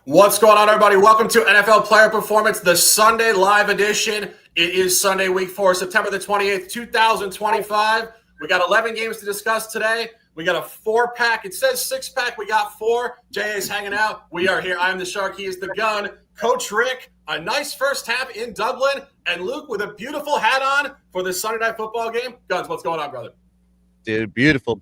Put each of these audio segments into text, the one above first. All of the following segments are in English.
What's going on, everybody? Welcome to NFL Player Performance, the Sunday live edition. It is Sunday, week 4, September the 28th, 2025. We got 11 games to discuss today. We got a 4-pack. It says 6-pack. We got 4. JA's hanging out. We are here. I am the Shark. He is the Gun. Coach Rick, a nice first half in Dublin. And Luke with a beautiful hat on for the Sunday Night Football game. Guns, what's going on, brother? Dude, beautiful,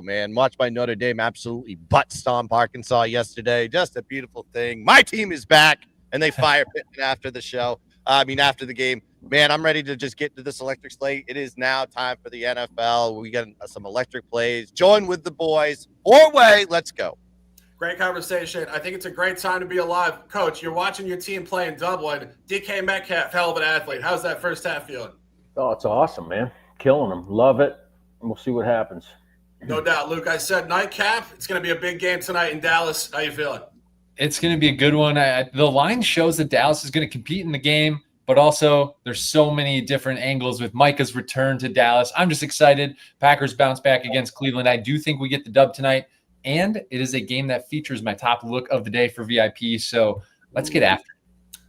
man. Watched by Notre Dame absolutely butt stomp Arkansas yesterday. Just a beautiful thing. My team is back, and they fire Pittman after the game. Man, I'm ready to just get into this electric slate. It is now time for the NFL. We got some electric plays. Join with the boys. 4-way. Let's go. Great conversation. I think it's a great time to be alive. Coach, you're watching your team play in Dublin. DK Metcalf, hell of an athlete. How's that first half feeling? Oh, it's awesome, man. Killing them. Love it. We'll see what happens. No doubt, Luke. I said nightcap. It's going to be a big game tonight in Dallas. How you feeling? It's going to be a good one. The line shows that Dallas is going to compete in the game, but also there's so many different angles with Micah's return to Dallas. I'm just excited. Packers bounce back against Cleveland. I do think we get the dub tonight, and it is a game that features my top look of the day for VIP, so let's get after it.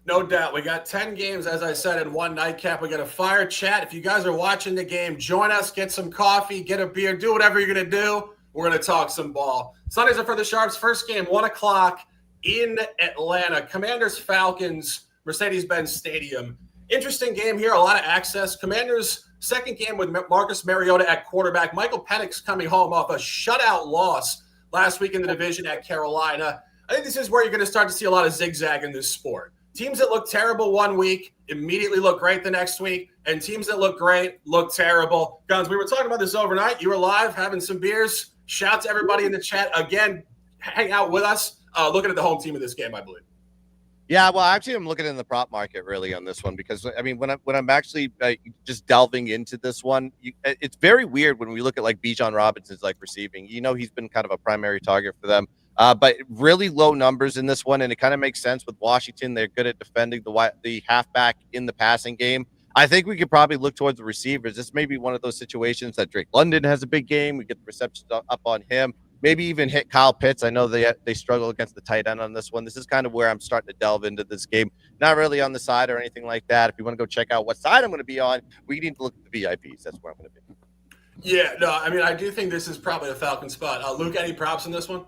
No doubt. We got 10 games, as I said, in one nightcap. We got a fire chat. If you guys are watching the game, join us, get some coffee, get a beer, do whatever you're going to do. We're going to talk some ball. Sundays are for the Sharps. First game, 1 o'clock in Atlanta. Commanders, Falcons, Mercedes-Benz Stadium. Interesting game here, a lot of access. Commanders' second game with Marcus Mariota at quarterback. Michael Penix coming home off a shutout loss last week in the division at Carolina. I think this is where you're going to start to see a lot of zigzag in this sport. Teams that look terrible one week immediately look great the next week, and teams that look great look terrible. Guns, we were talking about this overnight. You were live having some beers. Shout to everybody in the chat. Again, hang out with us, looking at the home team of this game, I believe. Yeah, well, actually, I'm looking in the prop market really on this one because, I mean, when I'm actually just delving into this one, it's very weird when we look at, like, Bijan Robinson's, like, receiving. You know, he's been kind of a primary target for them. But really low numbers in this one, and it kind of makes sense with Washington. They're good at defending the halfback in the passing game. I think we could probably look towards the receivers. This may be one of those situations that Drake London has a big game. We get the reception up on him. Maybe even hit Kyle Pitts. I know they struggle against the tight end on this one. This is kind of where I'm starting to delve into this game. Not really on the side or anything like that. If you want to go check out what side I'm going to be on, we need to look at the VIPs. That's where I'm going to be. Yeah, no, I mean, I do think this is probably a Falcon spot. Luke, any props in this one?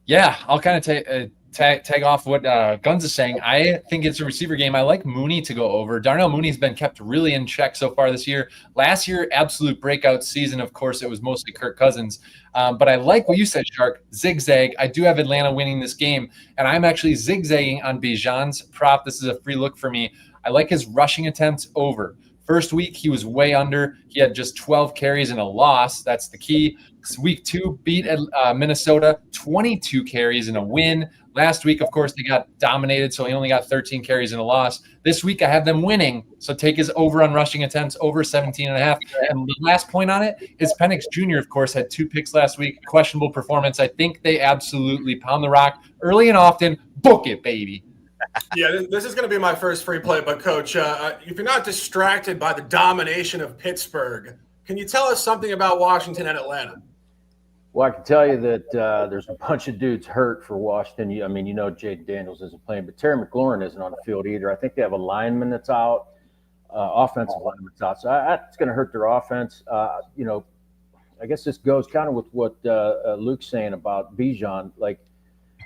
Yeah, I'll kind of tag off what Gunz is saying. I think it's a receiver game. I like Mooney to go over. Darnell Mooney's been kept really in check so far this year. Last year, absolute breakout season. Of course, it was mostly Kirk Cousins. But I like what you said, Shark. Zigzag. I do have Atlanta winning this game, and I'm actually zigzagging on Bijan's prop. This is a free look for me. I like his rushing attempts over. First week, he was way under. He had just 12 carries and a loss. That's the key. Week 2, beat Minnesota, 22 carries and a win. Last week, of course, they got dominated, so he only got 13 carries and a loss. This week, I have them winning, so take his over on rushing attempts, over 17.5. And the last point on it is Penix Jr., of course, had 2 picks last week. Questionable performance. I think they absolutely pound the rock early and often. Book it, baby. Yeah, this is going to be my first free play. But, Coach, if you're not distracted by the domination of Pittsburgh, can you tell us something about Washington and Atlanta? Well, I can tell you that there's a bunch of dudes hurt for Washington. I mean, you know, Jaden Daniels isn't playing, but Terry McLaurin isn't on the field either. I think they have a lineman that's out, offensive lineman that's out. So that's going to hurt their offense. You know, I guess this goes kind of with what Luke's saying about Bijan. Like,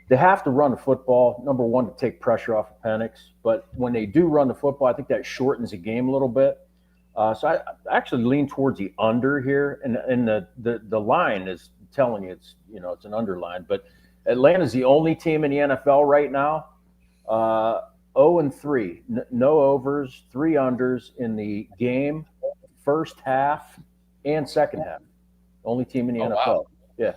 they have to run the football, number one, to take pressure off of Penix. But when they do run the football, I think that shortens the game a little bit. So I actually lean towards the under here, and the line is telling you it's an underline. But Atlanta's the only team in the NFL right now, 0-3, no overs, 3 unders in the game, first half and second half. Only team in the NFL. Wow. Yeah.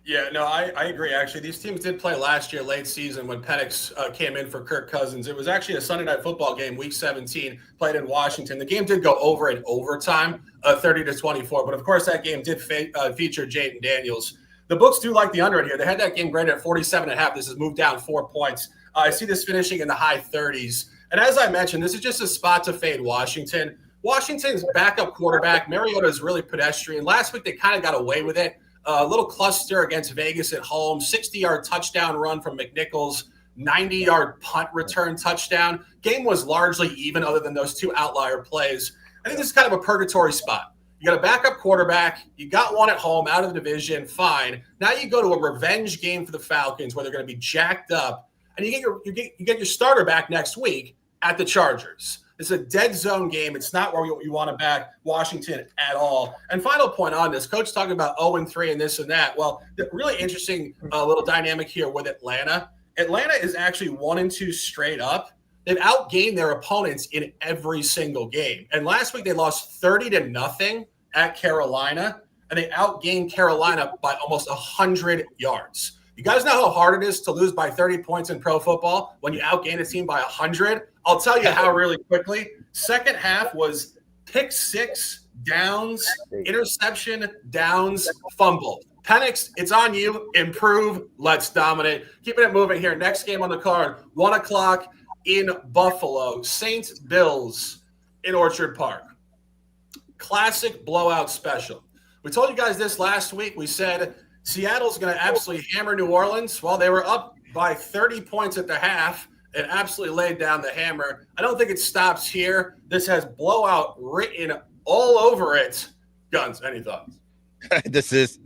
Yeah, no, I agree. Actually, these teams did play last year, late season, when Penix came in for Kirk Cousins. It was actually a Sunday Night Football game, Week 17, played in Washington. The game did go over in overtime, 30-24. But, of course, that game did feature Jaden Daniels. The books do like the under here. They had that game graded at 47.5. This has moved down 4 points. I see this finishing in the high 30s. And as I mentioned, this is just a spot to fade Washington. Washington's backup quarterback, Mariota, is really pedestrian. Last week, they kind of got away with it. A little cluster against Vegas at home, 60-yard touchdown run from McNichols. 90-yard punt return touchdown. Game was largely even other than those two outlier plays. I think this is kind of a purgatory spot. You got a backup quarterback. You got one at home out of the division. Fine. Now you go to a revenge game for the Falcons where they're going to be jacked up, and you get your starter back next week at the Chargers. It's a dead zone game. It's not where you want to back Washington at all. And final point on this, Coach talking about 0-3 and this and that. Well, the really interesting little dynamic here with Atlanta. Atlanta is actually 1-2 straight up. They've outgained their opponents in every single game. And last week they lost 30-0 at Carolina, and they outgained Carolina by almost 100 yards. You guys know how hard it is to lose by 30 points in pro football when you outgain a team by 100? I'll tell you how really quickly. Second half was pick six, downs, interception, downs, fumble. Penix, it's on you. Improve. Let's dominate. Keeping it moving here. Next game on the card, 1 o'clock in Buffalo. Saints, Bills in Orchard Park. Classic blowout special. We told you guys this last week. We said Seattle's going to absolutely hammer New Orleans. Well, they were up by 30 points at the half and absolutely laid down the hammer. I don't think it stops here. This has blowout written all over it. Gunz, any thoughts? This is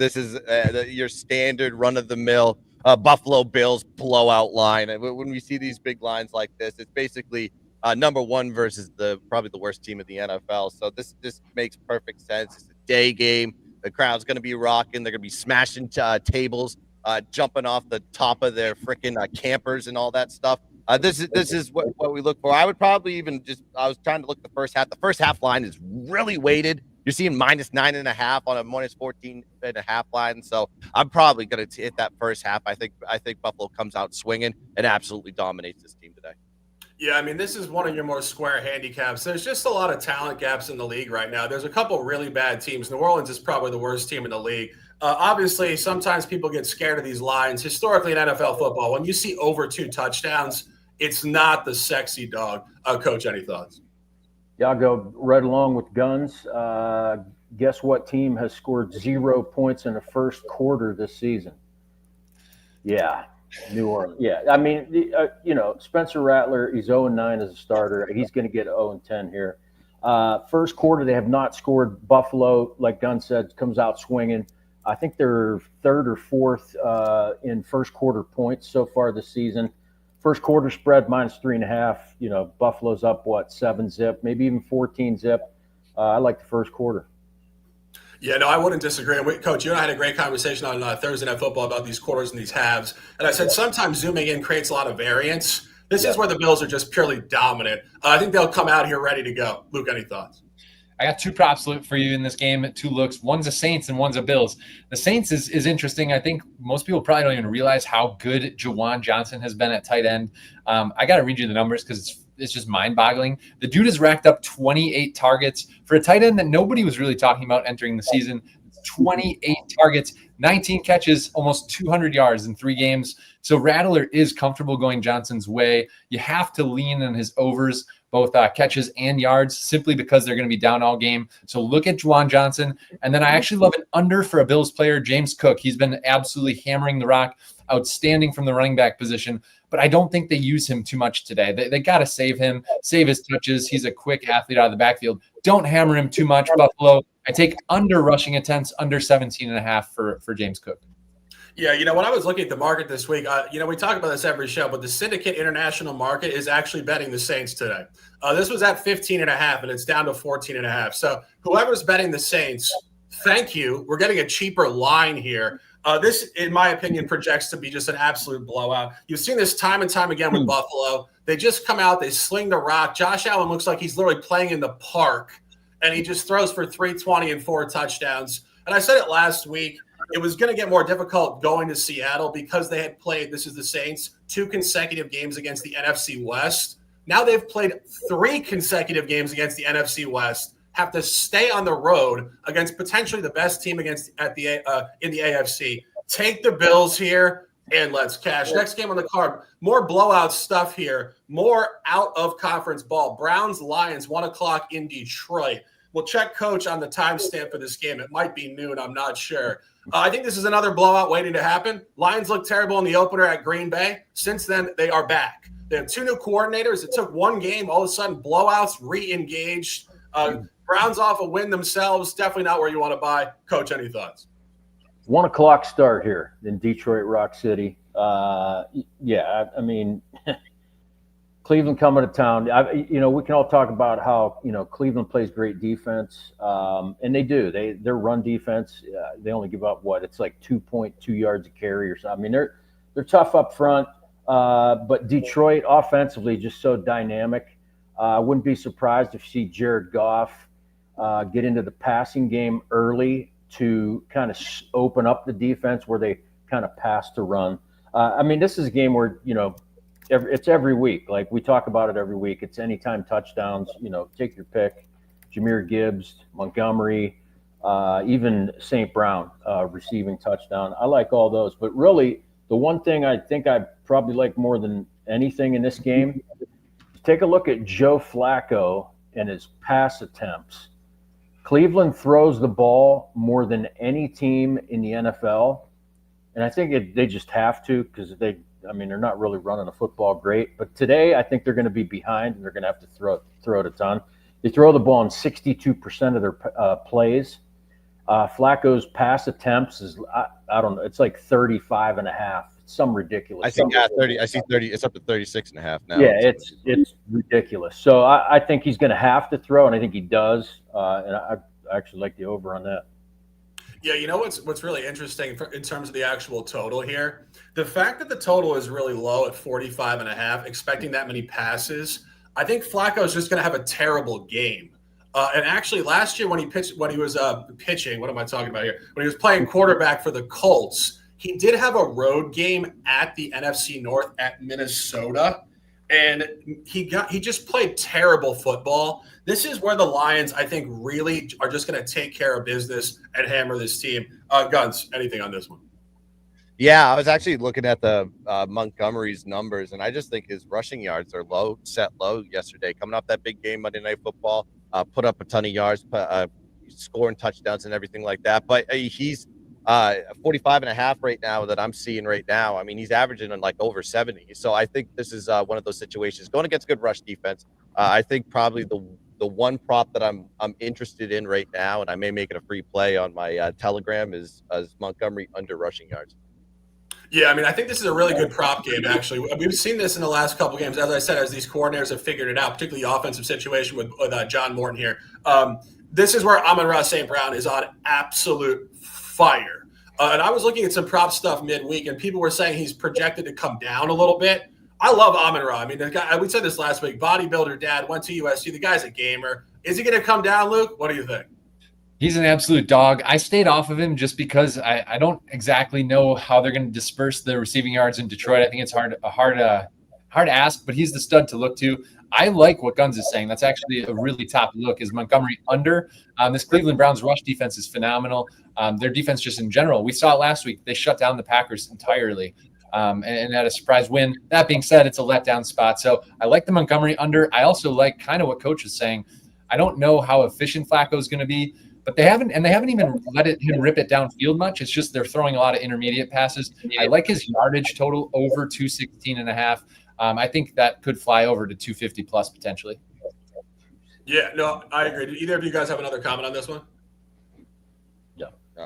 your standard run-of-the-mill Buffalo Bills blowout line. And when we see these big lines like this, it's basically number one versus probably the worst team in the NFL. So this makes perfect sense. It's a day game. The crowd's going to be rocking. They're going to be smashing tables, jumping off the top of their freaking campers and all that stuff. This is what we look for. I would probably I was trying to look at the first half. The first half line is really weighted. You're seeing -9.5 on a -14.5 line. So I'm probably going to hit that first half. I think Buffalo comes out swinging and absolutely dominates this team today. Yeah, I mean, this is one of your more square handicaps. There's just a lot of talent gaps in the league right now. There's a couple really bad teams. New Orleans is probably the worst team in the league. Obviously, sometimes people get scared of these lines. Historically in NFL football, when you see over 2 touchdowns, it's not the sexy dog. Coach, any thoughts? Yeah, I'll go right along with Gunz. Guess what team has scored 0 points in the first quarter this season? Yeah. New Orleans. Yeah. I mean, Spencer Rattler, he's 0-9 as a starter. He's going to get 0-10 here. First quarter, they have not scored. Buffalo, like Gunn said, comes out swinging. I think they're third or fourth in first quarter points so far this season. First quarter spread -3.5. Buffalo's up, 7-zip, maybe even 14-zip. I like the first quarter. Yeah, no, I wouldn't disagree. Coach, you and I had a great conversation on Thursday Night Football about these quarters and these halves. And I said sometimes zooming in creates a lot of variance. This is where the Bills are just purely dominant. I think they'll come out here ready to go. Luke, any thoughts? I got 2 props for you in this game, 2 looks. One's a Saints and one's a Bills. The Saints is interesting. I think most people probably don't even realize how good Juwan Johnson has been at tight end. I got to read you the numbers because it's just mind-boggling. The dude has racked up 28 targets for a tight end that nobody was really talking about entering the season. 28 targets, 19 catches, almost 200 yards in 3 games. So Rattler is comfortable going Johnson's way. You have to lean on his overs, both catches and yards, simply because they're going to be down all game. So look at Juwan Johnson. And then I actually love an under for a Bills player, James Cook. He's been absolutely hammering the rock, outstanding from the running back position. But I don't think they use him too much today. They got to save him, save his touches. He's a quick athlete out of the backfield. Don't hammer him too much, Buffalo. I take under rushing attempts, under 17.5 for James Cook. Yeah, when I was looking at the market this week, we talk about this every show, but the Syndicate International market is actually betting the Saints today. This was at 15.5, and it's down to 14.5. So whoever's betting the Saints, thank you. We're getting a cheaper line here. This, in my opinion, projects to be just an absolute blowout. You've seen this time and time again with Buffalo. They just come out, they sling the rock. Josh Allen looks like he's literally playing in the park, and he just throws for 320 and 4 touchdowns. And I said it last week. It was going to get more difficult going to Seattle because they had played, this is the Saints, 2 consecutive games against the NFC West. Now they've played 3 consecutive games against the NFC West, have to stay on the road against potentially the best team in the AFC. Take the Bills here and let's cash. Next game on the card, more blowout stuff here, more out-of-conference ball. Browns-Lions, 1 o'clock in Detroit. We'll check Coach on the timestamp for this game. It might be noon. I'm not sure. I think this is another blowout waiting to happen. Lions looked terrible in the opener at Green Bay. Since then, they are back. They have 2 new coordinators. It took one game. All of a sudden, blowouts, re-engaged. Browns off a win themselves. Definitely not where you want to buy. Coach, any thoughts? 1 o'clock start here in Detroit, Rock City. Yeah, I mean, Cleveland coming to town. We can all talk about how, Cleveland plays great defense, and they do. Their run defense, they only give up it's like 2.2 yards a carry or something. I mean, they're tough up front, but Detroit offensively just so dynamic. I wouldn't be surprised if you see Jared Goff get into the passing game early to kind of open up the defense where they kind of pass to run. I mean, this is a game where, it's every week. Like we talk about it every week. It's anytime touchdowns, take your pick. Jahmyr Gibbs, Montgomery, even St. Brown receiving touchdown. I like all those. But really, the one thing I think I probably like more than anything in this game is take a look at Joe Flacco and his pass attempts. Cleveland throws the ball more than any team in the NFL. And I think they just have to because they're not really running a football great. But today, I think they're going to be behind and they're going to have to throw it a ton. They throw the ball in 62% of their plays. Flacco's pass attempts is, I don't know, it's like 35.5. Some ridiculous. I think 30. I see 30. It's up to 36.5 now. Yeah, it's ridiculous. So I think he's going to have to throw, and I think he does. And I actually like the over on that. Yeah, you know what's really interesting in terms of the actual total here? The fact that the total is really low at 45.5, expecting that many passes, I think Flacco is just going to have a terrible game. And actually, last year when he was pitching, what am I talking about here? When he was playing quarterback for the Colts, he did have a road game at the NFC North at Minnesota, and he just played terrible football. This is where the Lions, I think, really are just going to take care of business and hammer this team. Gunz, anything on this one? Yeah, I was actually looking at the Montgomery's numbers, and I just think his rushing yards are set low yesterday. Coming off that big game Monday Night Football, put up a ton of yards, scoring touchdowns and everything like that. But he's 45.5 right now that I'm seeing right now. I mean, he's averaging like over 70. So I think this is one of those situations going against good rush defense. I think probably the one prop that I'm interested in right now, and I may make it a free play on my Telegram, is Montgomery under rushing yards. Yeah, I mean, I think this is a really good prop game, actually. We've seen this in the last couple games, as I said, as these coordinators have figured it out, particularly the offensive situation with John Morton here. This is where Amon-Ra St. Brown is on absolute fire. And I was looking at some prop stuff midweek, and people were saying he's projected to come down a little bit. I love Amon-Ra. I mean, the guy, we said this last week, bodybuilder dad, went to USC. The guy's a gamer. Is he going to come down, Luke? What do you think? He's an absolute dog. I stayed off of him just because I don't exactly know how they're going to disperse the receiving yards in Detroit. I think it's hard to ask, but he's the stud to look to. I like what Gunz is saying. That's actually a really top look. Is Montgomery under? This Cleveland Browns rush defense is phenomenal. Their defense just in general. We saw it last week. They shut down the Packers entirely and had a surprise win. That being said, it's a letdown spot. So I like the Montgomery under. I also like kind of what Coach is saying. I don't know how efficient Flacco is going to be, but they haven't even let him rip it downfield much. It's just they're throwing a lot of intermediate passes. I like his yardage total over 216.5. I think that could fly over to 250 plus potentially. Yeah, no, I agree. Do either of you guys have another comment on this one?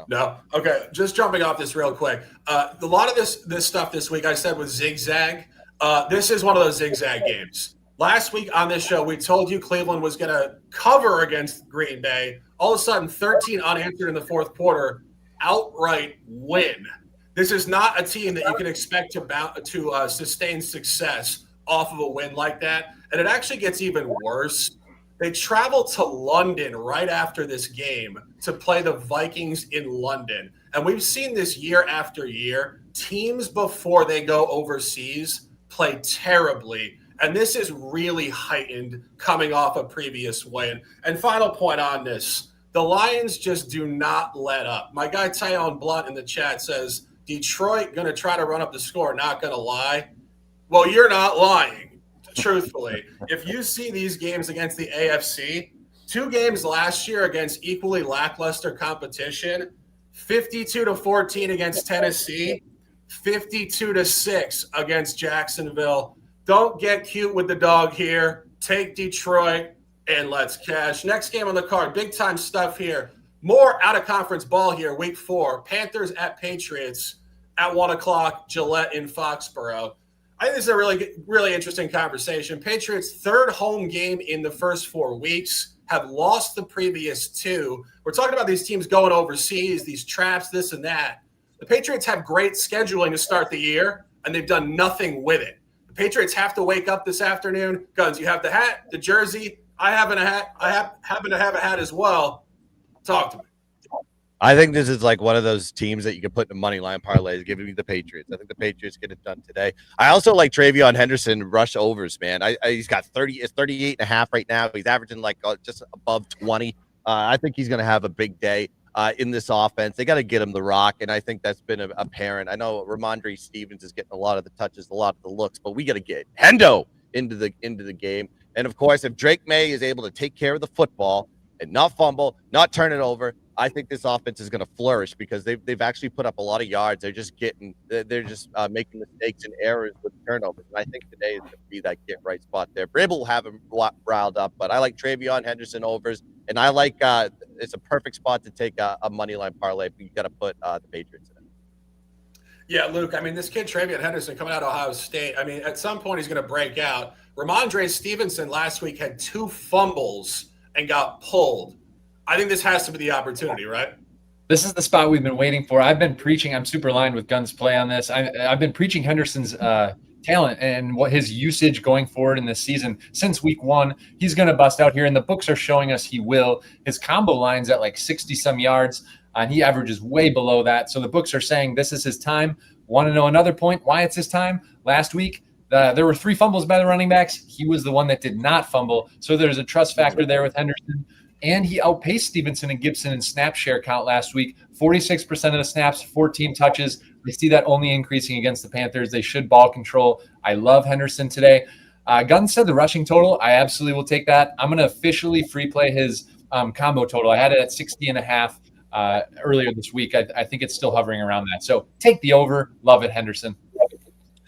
No. Okay, just jumping off this real quick. A lot of this stuff this week I said was zigzag. This is one of those zigzag games. Last week on this show, we told you Cleveland was going to cover against Green Bay. All of a sudden, 13 unanswered in the fourth quarter, outright win. This is not a team that you can expect to sustain success off of a win like that. And it actually gets even worse. They travel to London right after this game to play the Vikings in London. And we've seen this year after year. Teams before they go overseas play terribly. And this is really heightened coming off a previous win. And final point on this, the Lions just do not let up. My guy Tyone Blunt in the chat says, Detroit going to try to run up the score, not going to lie. Well, you're not lying, truthfully. If you see these games against the AFC, 2 games last year against equally lackluster competition, 52-14 against Tennessee, 52-6 against Jacksonville. Don't get cute with the dog here. Take Detroit and let's cash. Next game on the card, big time stuff here. More out of conference ball here, week 4. Panthers at Patriots at 1 o'clock, Gillette in Foxborough. I think this is a really interesting conversation. Patriots' third home game in the first 4 weeks, have lost the previous 2. We're talking about these teams going overseas, these traps, this and that. The Patriots have great scheduling to start the year, and they've done nothing with it. The Patriots have to wake up this afternoon. Gunz, you have the hat, the jersey. I happen to have a hat as well. Talk to me. I think this is like one of those teams that you can put in a money line parlay, giving me the Patriots. I think the Patriots get it done today. I also like Travion Henderson rush overs, man. He's got 38.5 right now. He's averaging like just above 20. I think he's going to have a big day in this offense. They got to get him the rock, and I think that's been apparent. I know Ramondre Stevens is getting a lot of the touches, a lot of the looks, but we got to get Hendo into the game. And of course, if Drake May is able to take care of the football and not fumble, not turn it over, I think this offense is going to flourish because they've actually put up a lot of yards. They're just making mistakes and errors with turnovers. And I think today is going to be that get right spot there. Brable will have him riled up, but I like Travion Henderson overs, and I like it's a perfect spot to take a money line parlay. But you got to put the Patriots in it. Yeah, Luke. I mean, this kid Travion Henderson coming out of Ohio State. I mean, at some point he's going to break out. Ramondre Stevenson last week had 2 fumbles and got pulled. I think this has to be the opportunity, right? This is the spot we've been waiting for. I've been preaching. I'm super aligned with Gunz play on this. I've been preaching Henderson's talent and what his usage going forward in this season. Since week 1, he's going to bust out here, and the books are showing us he will. His combo line's at like 60-some yards, and he averages way below that. So the books are saying this is his time. Want to know another point why it's his time? Last week, there were 3 fumbles by the running backs. He was the one that did not fumble. So there's a trust factor there with Henderson. And he outpaced Stevenson and Gibson in snap share count last week. 46% of the snaps, 14 touches. I see that only increasing against the Panthers. They should ball control. I love Henderson today. Gunn said the rushing total. I absolutely will take that. I'm going to officially free play his combo total. I had it at 60.5 earlier this week. I think it's still hovering around that. So take the over. Love it, Henderson.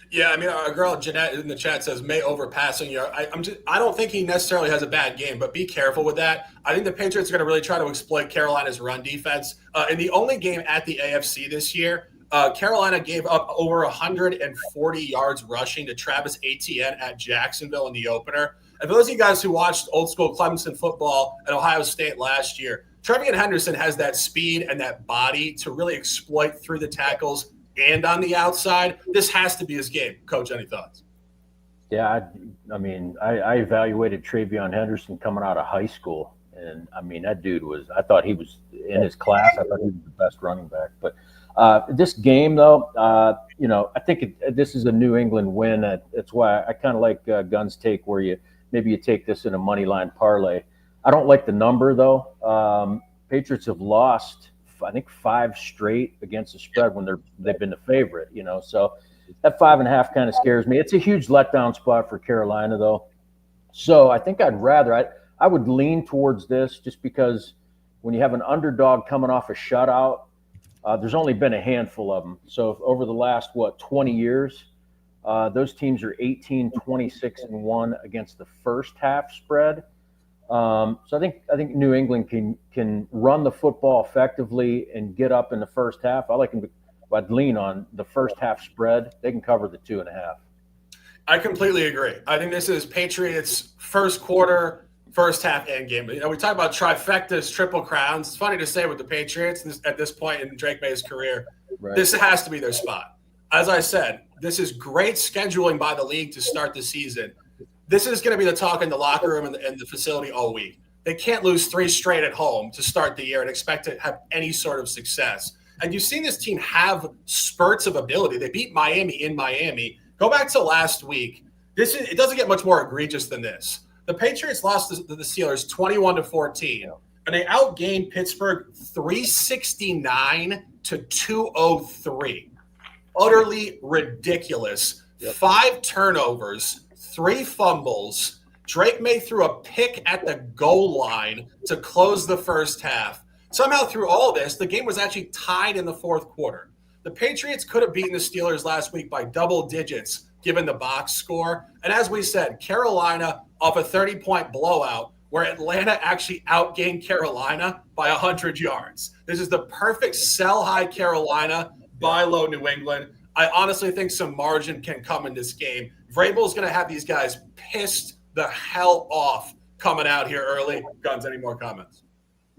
Yeah, I mean, our girl Jeanette in the chat says May overpassing you. I don't think he necessarily has a bad game, but be careful with that. I think the Patriots are going to really try to exploit Carolina's run defense. In the only game at the AFC this year, Carolina gave up over 140 yards rushing to Travis Etienne at Jacksonville in the opener. And for those of you guys who watched old school Clemson football at Ohio State last year, Travion Henderson has that speed and that body to really exploit through the tackles and on the outside. This has to be his game. Coach, any thoughts? Yeah, I mean, I evaluated Travion Henderson coming out of high school, and I mean, that dude I thought he was in his class. I thought he was the best running back. But this game, though, I think this is a New England win. That's why I kind of like Gun's take, where you take this in a money line parlay. I don't like the number, though. Patriots have lost, I think, 5 straight against the spread when they've been the favorite, so that 5.5 kind of scares me. It's a huge letdown spot for Carolina, though. So I think I would lean towards this, just because when you have an underdog coming off a shutout, there's only been a handful of them. So over the last 20 years, those teams are 18, 26, and 1 against the first half spread. So I think New England can run the football effectively and get up in the first half. I'd lean on the first half spread. They can cover the 2.5. I completely agree. I think this is Patriots first quarter, first half, end game. We talk about trifectas, triple crowns. It's funny to say with the Patriots at this point in Drake May's career. Right. This has to be their spot. As I said, this is great scheduling by the league to start the season. This is going to be the talk in the locker room and the facility all week. They can't lose 3 straight at home to start the year and expect to have any sort of success. And you've seen this team have spurts of ability. They beat Miami in Miami. Go back to last week. It doesn't get much more egregious than this. The Patriots lost to the Steelers 21-14, and they outgained Pittsburgh 369 to 203. Utterly ridiculous. Yep. 5 turnovers. 3 fumbles. Drake May threw a pick at the goal line to close the first half. Somehow through all this, the game was actually tied in the fourth quarter. The Patriots could have beaten the Steelers last week by double digits, given the box score. And as we said, Carolina off a 30-point blowout where Atlanta actually outgained Carolina by 100 yards. This is the perfect sell high Carolina, buy low New England. I honestly think some margin can come in this game. Vrabel's going to have these guys pissed the hell off coming out here early. Gunz, any more comments?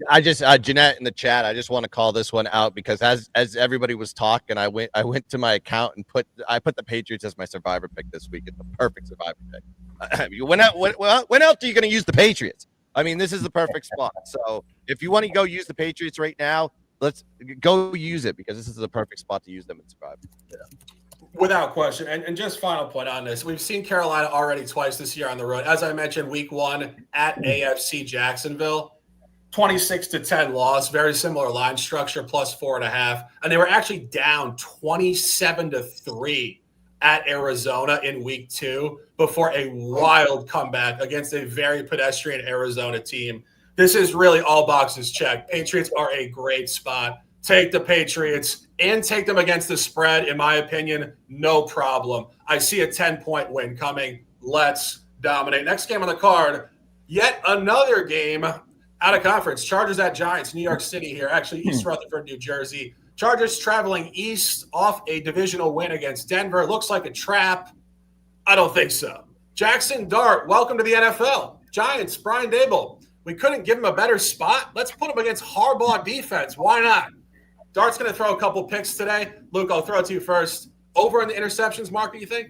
I just Jeanette in the chat. I just want to call this one out because as everybody was talking, I went to my account and put the Patriots as my survivor pick this week. It's the perfect survivor pick. When else are you going to use the Patriots? I mean, this is the perfect spot. So if you want to go use the Patriots right now, let's go use it because this is the perfect spot to use them and survive. Yeah. Without question. And just final point on this. We've seen Carolina already twice this year on the road. As I mentioned, week 1 at AFC Jacksonville. 26-10 loss, very similar line structure, plus 4.5. And they were actually down 27-3 at Arizona in week 2 before a wild comeback against a very pedestrian Arizona team. This is really all boxes checked. Patriots are a great spot. Take the Patriots and take them against the spread, in my opinion, no problem. I see a 10-point win coming. Let's dominate. Next game on the card, yet another game out of conference. Chargers at Giants, New York City here. Actually, East Rutherford, New Jersey. Chargers traveling east off a divisional win against Denver. Looks like a trap. I don't think so. Jackson Dart, welcome to the NFL. Giants, Brian Dable. We couldn't give him a better spot. Let's put him against Harbaugh defense. Why not? Dart's going to throw a couple picks today. Luke, I'll throw it to you first. Over in the interceptions market, you think?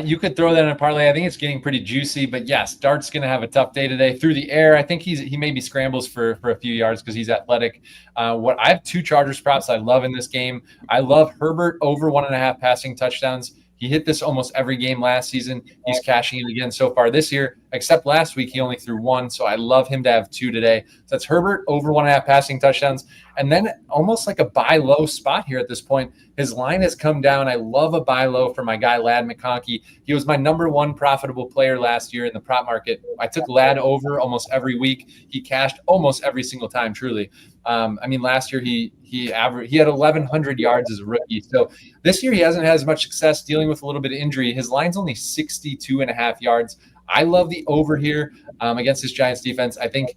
You could throw that in a parlay. I think it's getting pretty juicy, but yes, Dart's going to have a tough day today through the air. I think he maybe scrambles for a few yards because he's athletic. I have 2 Chargers props I love in this game. I love Herbert over 1.5 passing touchdowns. He hit this almost every game last season. He's cashing it again so far this year, except last week he only threw 1. So I love him to have 2 today. So that's Herbert over 1.5 passing touchdowns. And then almost like a buy low spot here at this point. His line has come down. I love a buy low for my guy, Ladd McConkey. He was my number 1 profitable player last year in the prop market. I took Ladd over almost every week. He cashed almost every single time, truly. Last year he had 1,100 yards as a rookie. So this year he hasn't had as much success dealing with a little bit of injury. His line's only 62.5 yards. I love the over here against this Giants defense. I think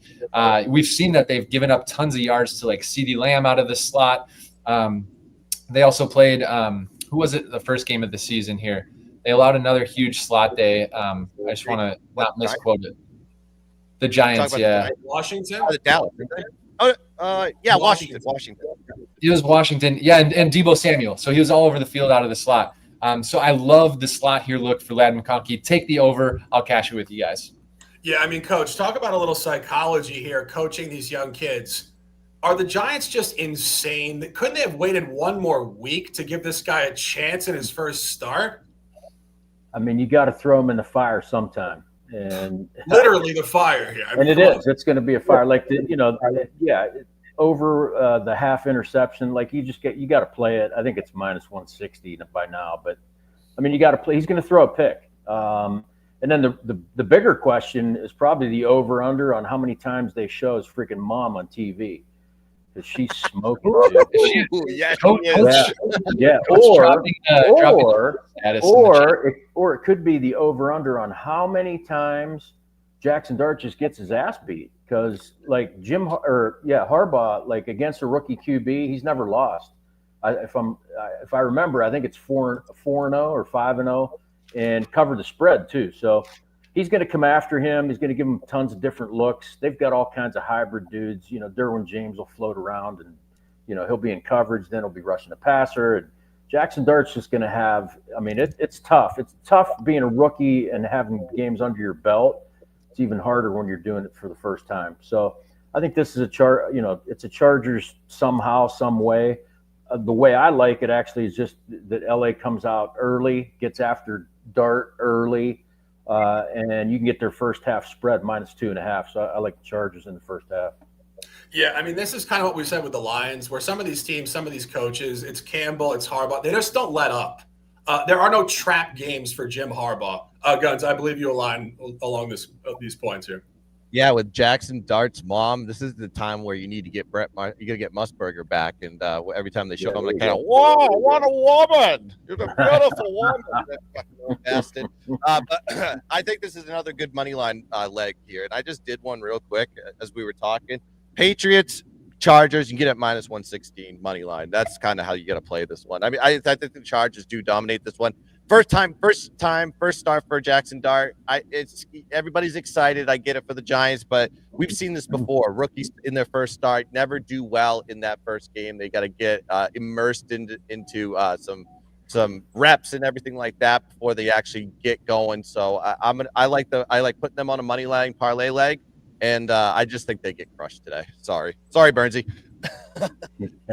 we've seen that they've given up tons of yards to like CeeDee Lamb out of the slot. They also played who was it the first game of the season here? They allowed another huge slot day. I just want to not misquote it. The Giants, yeah. Washington? Dallas. Washington. It was Washington. Yeah, and Deebo Samuel. So he was all over the field out of the slot. So I love the slot here look for Ladd McConkey. Take the over. I'll cash it with you guys. Yeah, I mean, Coach, talk about a little psychology here, coaching these young kids. Are the Giants just insane? Couldn't they have waited one more week to give this guy a chance in his first start? I mean, you got to throw him in the fire sometime. And literally the fire here. And it is. It's going to be a fire. Like, over the half interception, like you got to play it. I think it's minus 160 by now, but I mean, you got to play. He's going to throw a pick. And then the bigger question is probably the over under on how many times they show his freaking mom on TV. Because she's smoking. Yeah. Or it could be the over under on how many times Jackson Dart just gets his ass beat. Because like Harbaugh, like against a rookie QB, he's never lost. If I remember, I think it's 4-0 or 5-0, and cover the spread too. So he's going to come after him. He's going to give him tons of different looks. They've got all kinds of hybrid dudes. Derwin James will float around, and he'll be in coverage. Then he'll be rushing the passer. And Jackson Dart's just going to have. I mean, it's tough. It's tough being a rookie and having games under your belt. It's even harder when you're doing it for the first time. So I think this is it's a Chargers somehow, some way. The way I like it actually is just that LA comes out early, gets after Dart early, and you can get their first half spread minus 2.5. So I like the Chargers in the first half. Yeah, I mean, this is kind of what we said with the Lions, where some of these teams, some of these coaches, it's Campbell, it's Harbaugh, they just don't let up. There are no trap games for Jim Harbaugh. Gunz, I believe you align along these points here. Yeah, with Jackson Dart's mom, this is the time where you need to get you got to get Musburger back, and every time they show him, like, "Whoa, what a woman! You're a beautiful woman!" That fucking old bastard. But I think this is another good money line leg here, and I just did one real quick as we were talking. Patriots, Chargers, you can get at -116 money line. That's kind of how you got to play this one. I mean, I think the Chargers do dominate this one. First start for Jackson Dart. Everybody's excited. I get it for the Giants, but we've seen this before. Rookies in their first start never do well in that first game. They got to get immersed into some reps and everything like that before they actually get going. So I like putting them on a money line parlay leg, and I just think they get crushed today. Sorry, Bernsey.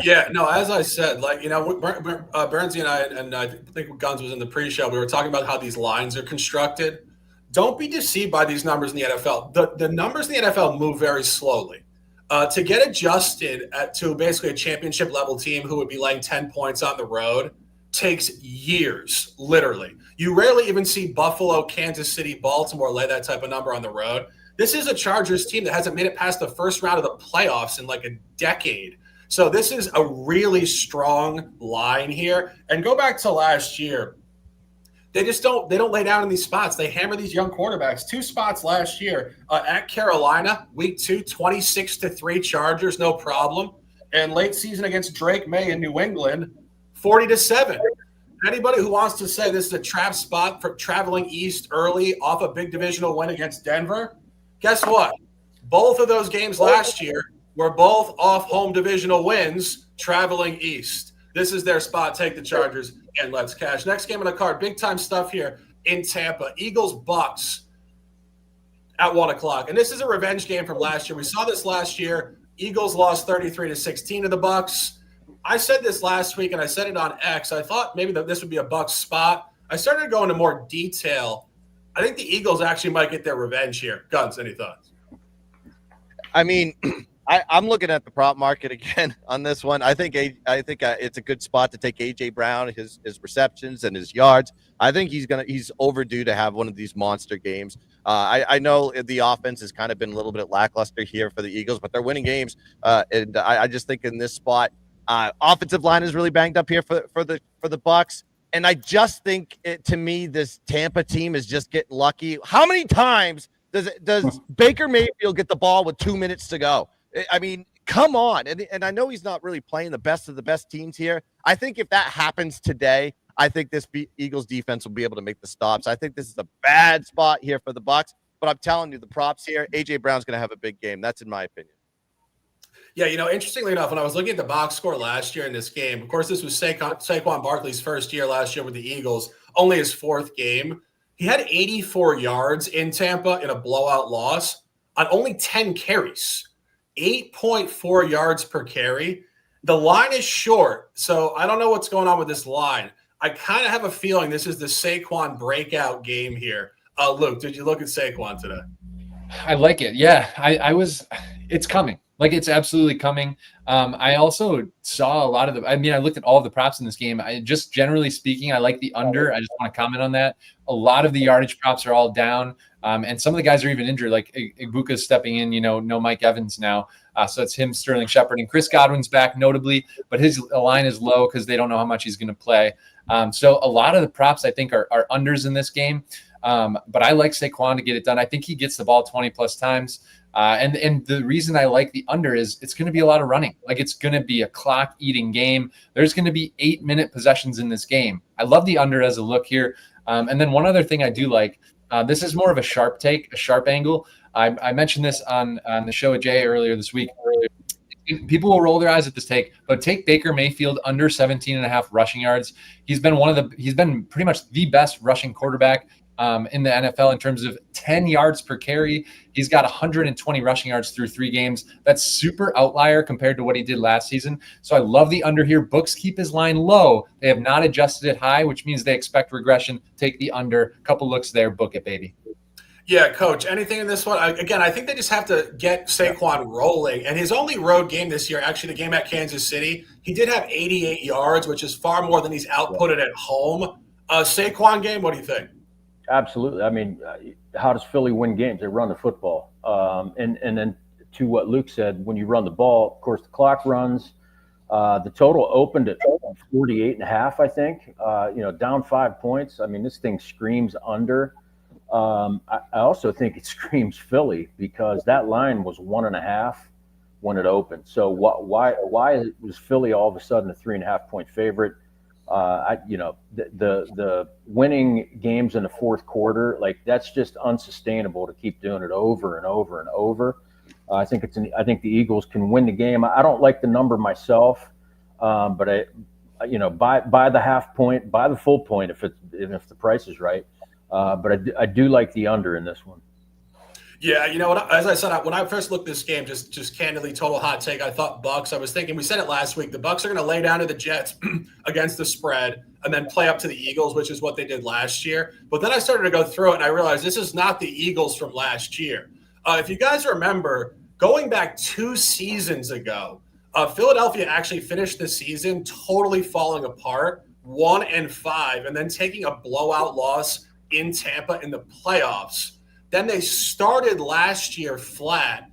Yeah, no, as I said, like, Bernsey and I think Gunz was in the pre-show. We were talking about how these lines are constructed. Don't be deceived by these numbers in the NFL. The numbers in the NFL move very slowly. To get adjusted to basically a championship level team who would be laying 10 points on the road takes years, literally. You rarely even see Buffalo, Kansas City, Baltimore lay that type of number on the road. This is a Chargers team that hasn't made it past the first round of the playoffs in like a decade. So this is a really strong line here. And go back to last year. They don't lay down in these spots. They hammer these young quarterbacks. 2 spots last year at Carolina, week 2, 26-3 Chargers, no problem. And late season against Drake May in New England, 40-7. Anybody who wants to say this is a trap spot for traveling east early off a big divisional win against Denver, guess what? Both of those games last year were both off home divisional wins traveling east. This is their spot. Take the Chargers and let's cash. Next game on the card, big time stuff here in Tampa. Eagles Bucks at 1 o'clock. And this is a revenge game from last year. We saw this last year. Eagles lost 33-16 to the Bucks. I said this last week, and I said it on X. I thought maybe that this would be a Bucks spot. I started to go into more detail. I think the Eagles actually might get their revenge here. Gunz, any thoughts? I mean, I'm looking at the prop market again on this one. I think it's a good spot to take AJ Brown, his receptions and his yards. I think he's overdue to have one of these monster games. I know the offense has kind of been a little bit lackluster here for the Eagles, but they're winning games. And I just think in this spot, offensive line is really banged up here for the Bucks. And I just think to me, this Tampa team is just getting lucky. How many times does Baker Mayfield get the ball with 2 minutes to go? I mean, come on. And I know he's not really playing the best of the best teams here. I think if that happens today, I think this Eagles defense will be able to make the stops. I think this is a bad spot here for the Bucks, but I'm telling you, the props here, AJ Brown's going to have a big game. That's in my opinion. Yeah, interestingly enough, when I was looking at the box score last year in this game, of course, this was Saquon Barkley's first year last year with the Eagles, only his 4th game. He had 84 yards in Tampa in a blowout loss on only 10 carries, 8.4 yards per carry. The line is short, so I don't know what's going on with this line. I kind of have a feeling this is the Saquon breakout game here. Luke, did you look at Saquon today? I like it. Yeah, it's coming. Like, it's absolutely coming. I also saw a lot of I looked at all of the props in this game. Just generally speaking, I like the under. I just want to comment on that. A lot of the yardage props are all down. And some of the guys are even injured, like Ibuka's stepping in, no Mike Evans now. So it's him, Sterling Shepard, and Chris Godwin's back notably, but his line is low because they don't know how much he's going to play. So a lot of the props, I think, are unders in this game. But I like Saquon to get it done. I think he gets the ball 20 plus times. And the reason I like the under is it's going to be a lot of running. Like, it's going to be a clock eating game. There's going to be 8-minute possessions in this game. I love the under as a look here. And then one other thing I do like, this is more of a sharp take, a sharp angle. I mentioned this on the show with Jay earlier this week. People will roll their eyes at this take, but take Baker Mayfield under 17.5 rushing yards. He's been pretty much the best rushing quarterback in the NFL in terms of 10 yards per carry. He's got 120 rushing yards through 3 games. That's super outlier compared to what he did last season. So I love the under here. Books keep his line low. They have not adjusted it high, which means they expect regression. Take the under. Couple looks there. Book it, baby. Yeah, Coach, anything in this one? I think they just have to get Saquon rolling. And his only road game this year, actually the game at Kansas City, he did have 88 yards, which is far more than he's outputted at home. Saquon game, what do you think? Absolutely. I mean, how does Philly win games? They run the football. And then to what Luke said, when you run the ball, of course, the clock runs. The total opened at 48.5, I think, down 5 points. I mean, this thing screams under. I also think it screams Philly because that line was 1.5 when it opened. So why was Philly all of a sudden a 3.5 point favorite? The winning games in the fourth quarter, like that's just unsustainable to keep doing it over and over and over. I think the Eagles can win the game. I don't like the number myself, but buy the half point, buy the full point if the price is right. But I do like the under in this one. Yeah, you know what? As I said, when I first looked at this game, just candidly, total hot take, I thought Bucks. I was thinking, we said it last week, the Bucks are going to lay down to the Jets against the spread and then play up to the Eagles, which is what they did last year. But then I started to go through it, and I realized this is not the Eagles from last year. If you guys remember, going back 2 seasons ago, Philadelphia actually finished the season totally falling apart, 1-5, and then taking a blowout loss in Tampa in the playoffs. Then they started last year flat.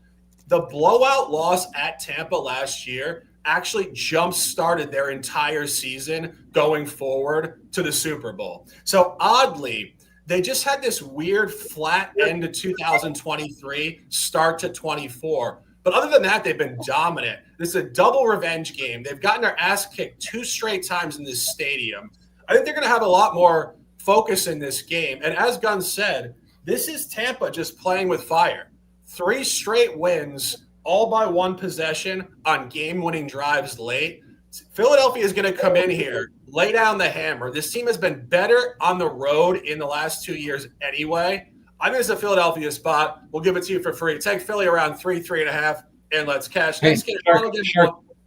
The blowout loss at Tampa last year actually jump-started their entire season going forward to the Super Bowl. So oddly, they just had this weird flat end of 2023, start to 24. But other than that, they've been dominant. This is a double revenge game. They've gotten their ass kicked 2 straight times in this stadium. I think they're going to have a lot more focus in this game. And as Gunz said, this is Tampa just playing with fire. 3 straight wins, all by 1 possession on game-winning drives late. Philadelphia is going to come in here, lay down the hammer. This team has been better on the road in the last 2 years anyway. I think it's a Philadelphia spot. We'll give it to you for free. Take Philly around 3.5, and let's cash. Hey,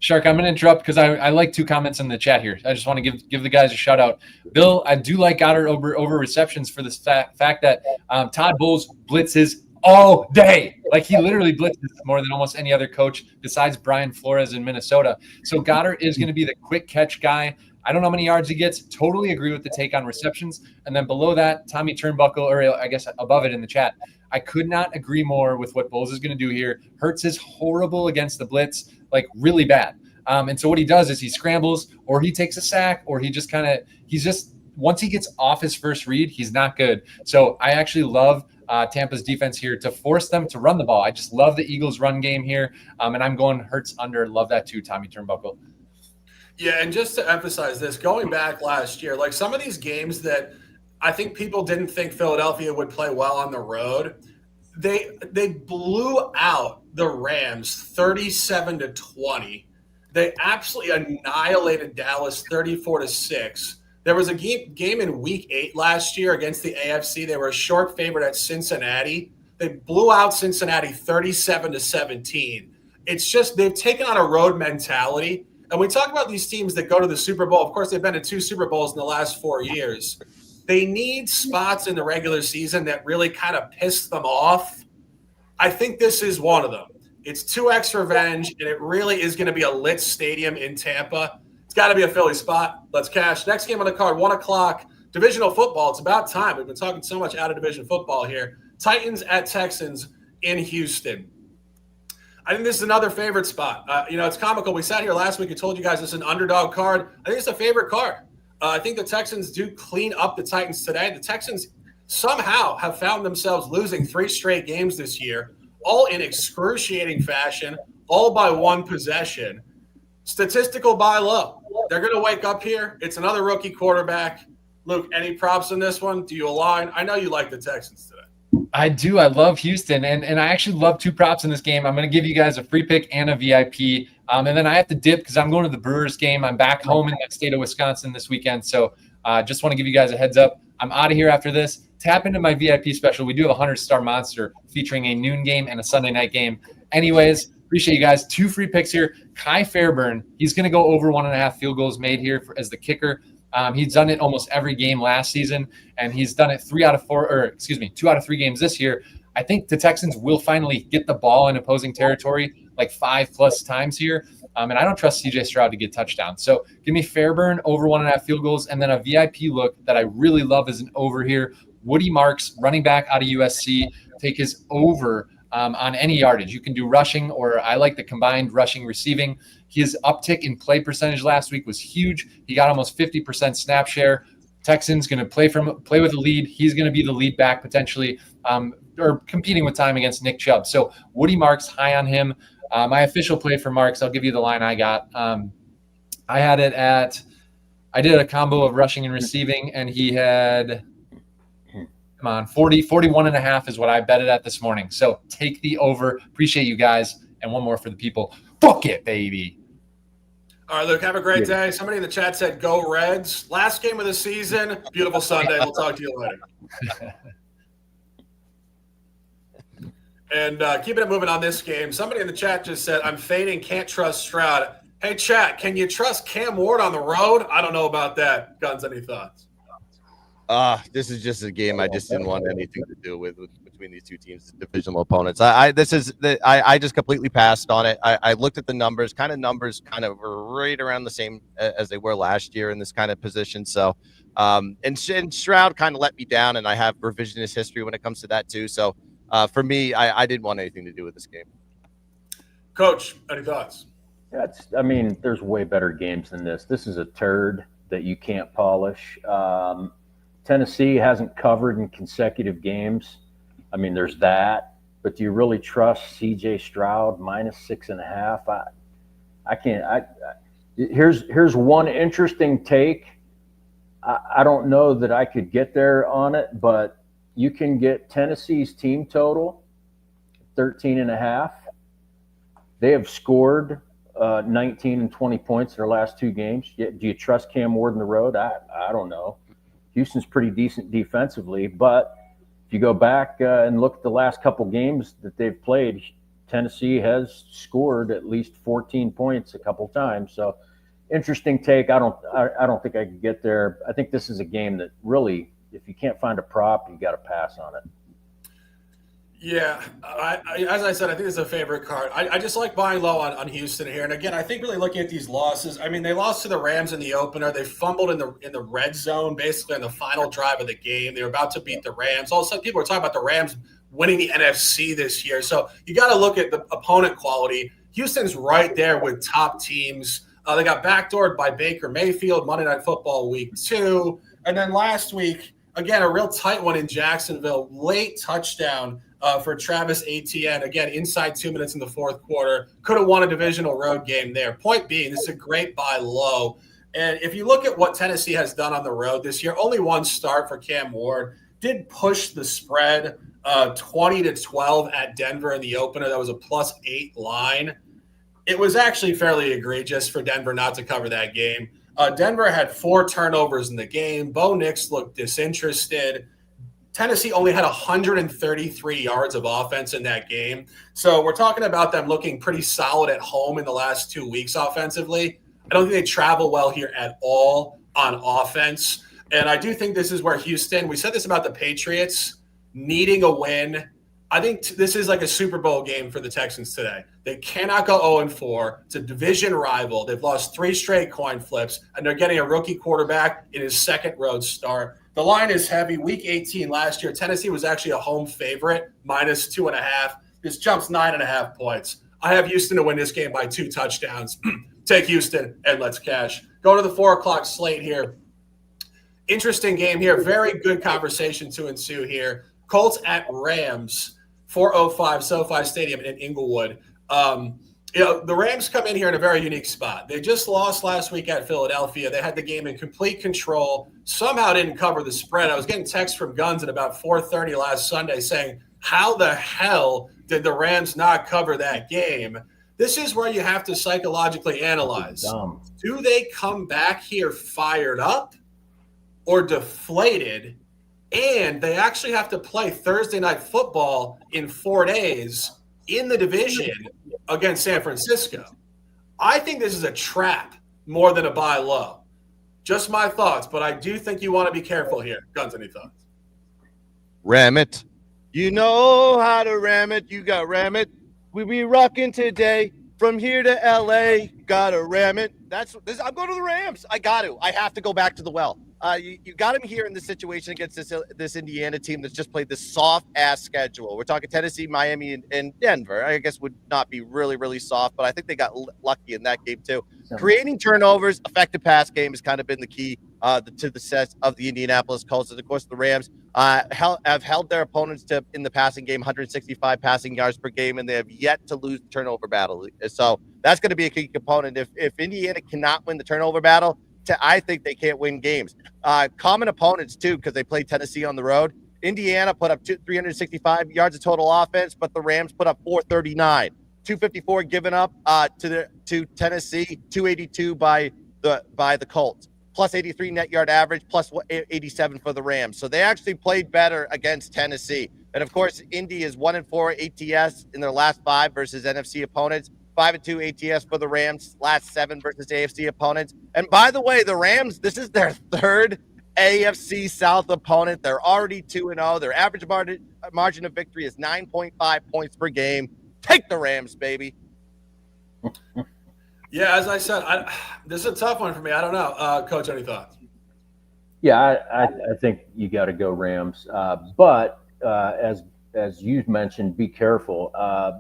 Shark, I'm going to interrupt because I like 2 comments in the chat here. I just want to give the guys a shout out. Bill, I do like Goddard over receptions for the fact that Todd Bowles blitzes all day. Like he literally blitzes more than almost any other coach besides Brian Flores in Minnesota. So Goddard is going to be the quick catch guy. I don't know how many yards he gets. Totally agree with the take on receptions. And then below that, Tommy Turnbuckle, or I guess above it in the chat, I could not agree more with what Bowles is going to do here. Hurts is horrible against the blitz, like really bad. And so what he does is he scrambles or he takes a sack or once he gets off his first read, he's not good. So I actually love Tampa's defense here to force them to run the ball. I just love the Eagles run game here. And I'm going Hurts under. Love that too, Tommy Turnbuckle. Yeah, and just to emphasize this, going back last year, like some of these games that I think people didn't think Philadelphia would play well on the road, they blew out the Rams 37-20. They absolutely annihilated Dallas 34-6. There was a game in Week 8 last year against the AFC. They were a short favorite at Cincinnati. They blew out Cincinnati 37-17. It's just they've taken on a road mentality. And we talk about these teams that go to the Super Bowl. Of course, they've been to 2 Super Bowls in the last 4 years. They need spots in the regular season that really kind of piss them off. I think this is one of them. It's 2X revenge, and it really is going to be a lit stadium in Tampa. It's got to be a Philly spot. Let's cash. Next game on the card, 1 o'clock, divisional football. It's about time. We've been talking so much out of division football here. Titans at Texans in Houston. I think this is another favorite spot. It's comical. We sat here last week and told you guys this is an underdog card. I think it's a favorite card. I think the Texans do clean up the Titans today. The Texans somehow have found themselves losing 3 straight games this year, all in excruciating fashion, all by 1 possession. Statistical buy low. They're going to wake up here. It's another rookie quarterback. Luke, any props in this one? Do you align? I know you like the Texans today. I do. I love Houston, and I actually love 2 props in this game. I'm going to give you guys a free pick and a VIP, and then I have to dip because I'm going to the Brewers game. I'm back home in the state of Wisconsin this weekend, so just want to give you guys a heads up. I'm out of here after this. Tap into my VIP special. We do have a 100-star monster featuring a noon game and a Sunday night game. Anyways, appreciate you guys. 2 free picks here. Kai Fairburn, he's going to go over 1.5 field goals made here as the kicker. He's done it almost every game last season, and he's done it 2 out of 3 games this year. I think the Texans will finally get the ball in opposing territory like 5+ times here. And I don't trust CJ Stroud to get touchdowns. So give me Fairburn over 1.5 field goals. And then a VIP look that I really love is an over here. Woody Marks, running back out of USC, take his over on any yardage. You can do rushing, or I like the combined rushing receiving. His uptick in play percentage last week was huge. He got almost 50% snap share. Texans going to play with a lead. He's going to be the lead back potentially, or competing with time against Nick Chubb. So Woody Marks, high on him. My official play for Marks, I'll give you the line I got. I did a combo of rushing and receiving, and he had, 41.5 is what I betted at this morning. So take the over. Appreciate you guys. And one more for the people. Fuck it, baby. All right, Luke, have a great day. Somebody in the chat said, go Reds. Last game of the season. Beautiful Sunday. We'll talk to you later. And keeping it moving on this game, somebody in the chat just said, I'm fading, can't trust Stroud. Hey, chat, can you trust Cam Ward on the road? I don't know about that. Gunz, any thoughts? This is just a game I just didn't want anything to do with between these two teams, divisional opponents. I just completely passed on it. I looked at the numbers kind of were right around the same as they were last year in this kind of position. So, and Stroud kind of let me down, and I have revisionist history when it comes to that too. So, for me, I didn't want anything to do with this game. Coach, any thoughts? There's way better games than this. This is a turd that you can't polish. Tennessee hasn't covered in consecutive games. There's that. But do you really trust C.J. Stroud minus 6.5? I can't. Here's one interesting take. I don't know that I could get there on it, but you can get Tennessee's team total 13.5. They have scored 19 and 20 points in their last two games. Do you trust Cam Ward on the road? I don't know. Houston's pretty decent defensively, but if you go back and look at the last couple games that they've played, Tennessee has scored at least 14 points a couple times. So interesting take. I don't think I could get there. I think this is a game that really, if you can't find a prop, you got to pass on it. Yeah, as I said, I think it's a favorite card. I just like buying low on Houston here. And again, I think really looking at these losses, they lost to the Rams in the opener. They fumbled in the red zone, basically on the final drive of the game. They were about to beat the Rams. All of a sudden, people were talking about the Rams winning the NFC this year. So you got to look at the opponent quality. Houston's right there with top teams. They got backdoored by Baker Mayfield Monday Night Football Week 2. And then last week, again, a real tight one in Jacksonville. Late touchdown for Travis Etienne. Again, inside 2 minutes in the fourth quarter. Could have won a divisional road game there. Point being, this is a great buy low. And if you look at what Tennessee has done on the road this year, only one start for Cam Ward. Did push the spread 20-12 at Denver in the opener. That was a +8 line. It was actually fairly egregious for Denver not to cover that game. Denver had 4 turnovers in the game. Bo Nix looked disinterested. Tennessee only had 133 yards of offense in that game. So we're talking about them looking pretty solid at home in the last 2 weeks offensively. I don't think they travel well here at all on offense. And I do think this is where Houston, we said this about the Patriots, needing a win. I think this is like a Super Bowl game for the Texans today. They cannot go 0-4. It's a division rival. They've lost 3 straight coin flips, and they're getting a rookie quarterback in his second road start. The line is heavy. Week 18 last year, Tennessee was actually a home favorite, -2.5. This jumps 9.5 points. I have Houston to win this game by 2 touchdowns. Take Houston and let's cash. Go to the 4 o'clock slate here. Interesting game here. Very good conversation to ensue here. Colts at Rams, 4:05 SoFi Stadium in Inglewood. The Rams come in here in a very unique spot. They just lost last week at Philadelphia. They had the game in complete control, somehow didn't cover the spread. I was getting texts from Gunz at about 4:30 last Sunday saying, how the hell did the Rams not cover that game? This is where you have to psychologically analyze. Do they come back here fired up or deflated? And they actually have to play Thursday Night Football in 4 days in the division against San Francisco. I think this is a trap more than a buy low. Just my thoughts, but I do think you want to be careful here. Gunz, any thoughts? Ram it. You know how to ram it. You got ram it. We be rocking today from here to LA. gotta ram it. I'm going to the Rams. I have to go back to the well. You got him here in this situation against this Indiana team that's just played this soft ass schedule. We're talking Tennessee, Miami, and Denver. I guess would not be really, really soft, but I think they got lucky in that game too. Creating turnovers, effective pass game has kind of been the key to the success of the Indianapolis Colts. And of course, the Rams have held their opponents to in the passing game 165 passing yards per game, and they have yet to lose the turnover battle. So that's going to be a key component. If Indiana cannot win the turnover battle, I think they can't win games. Common opponents too, because they played Tennessee on the road. Indiana put up 365 yards of total offense, but the Rams put up 439. 254 given up to Tennessee, 282 by the Colts, plus 83 net yard average, plus 87 for the Rams. So they actually played better against Tennessee. And of course, Indy is 1-4 ATS in their last 5 versus NFC opponents. 5-2 ATS for the Rams, last 7 versus AFC opponents. And by the way, the Rams, this is their 3rd AFC South opponent. They're already 2-0. Their average margin of victory is 9.5 points per game. Take the Rams, baby. Yeah, as I said, this is a tough one for me. I don't know. Coach, any thoughts? Yeah, I think you got to go Rams. But as you mentioned, be careful.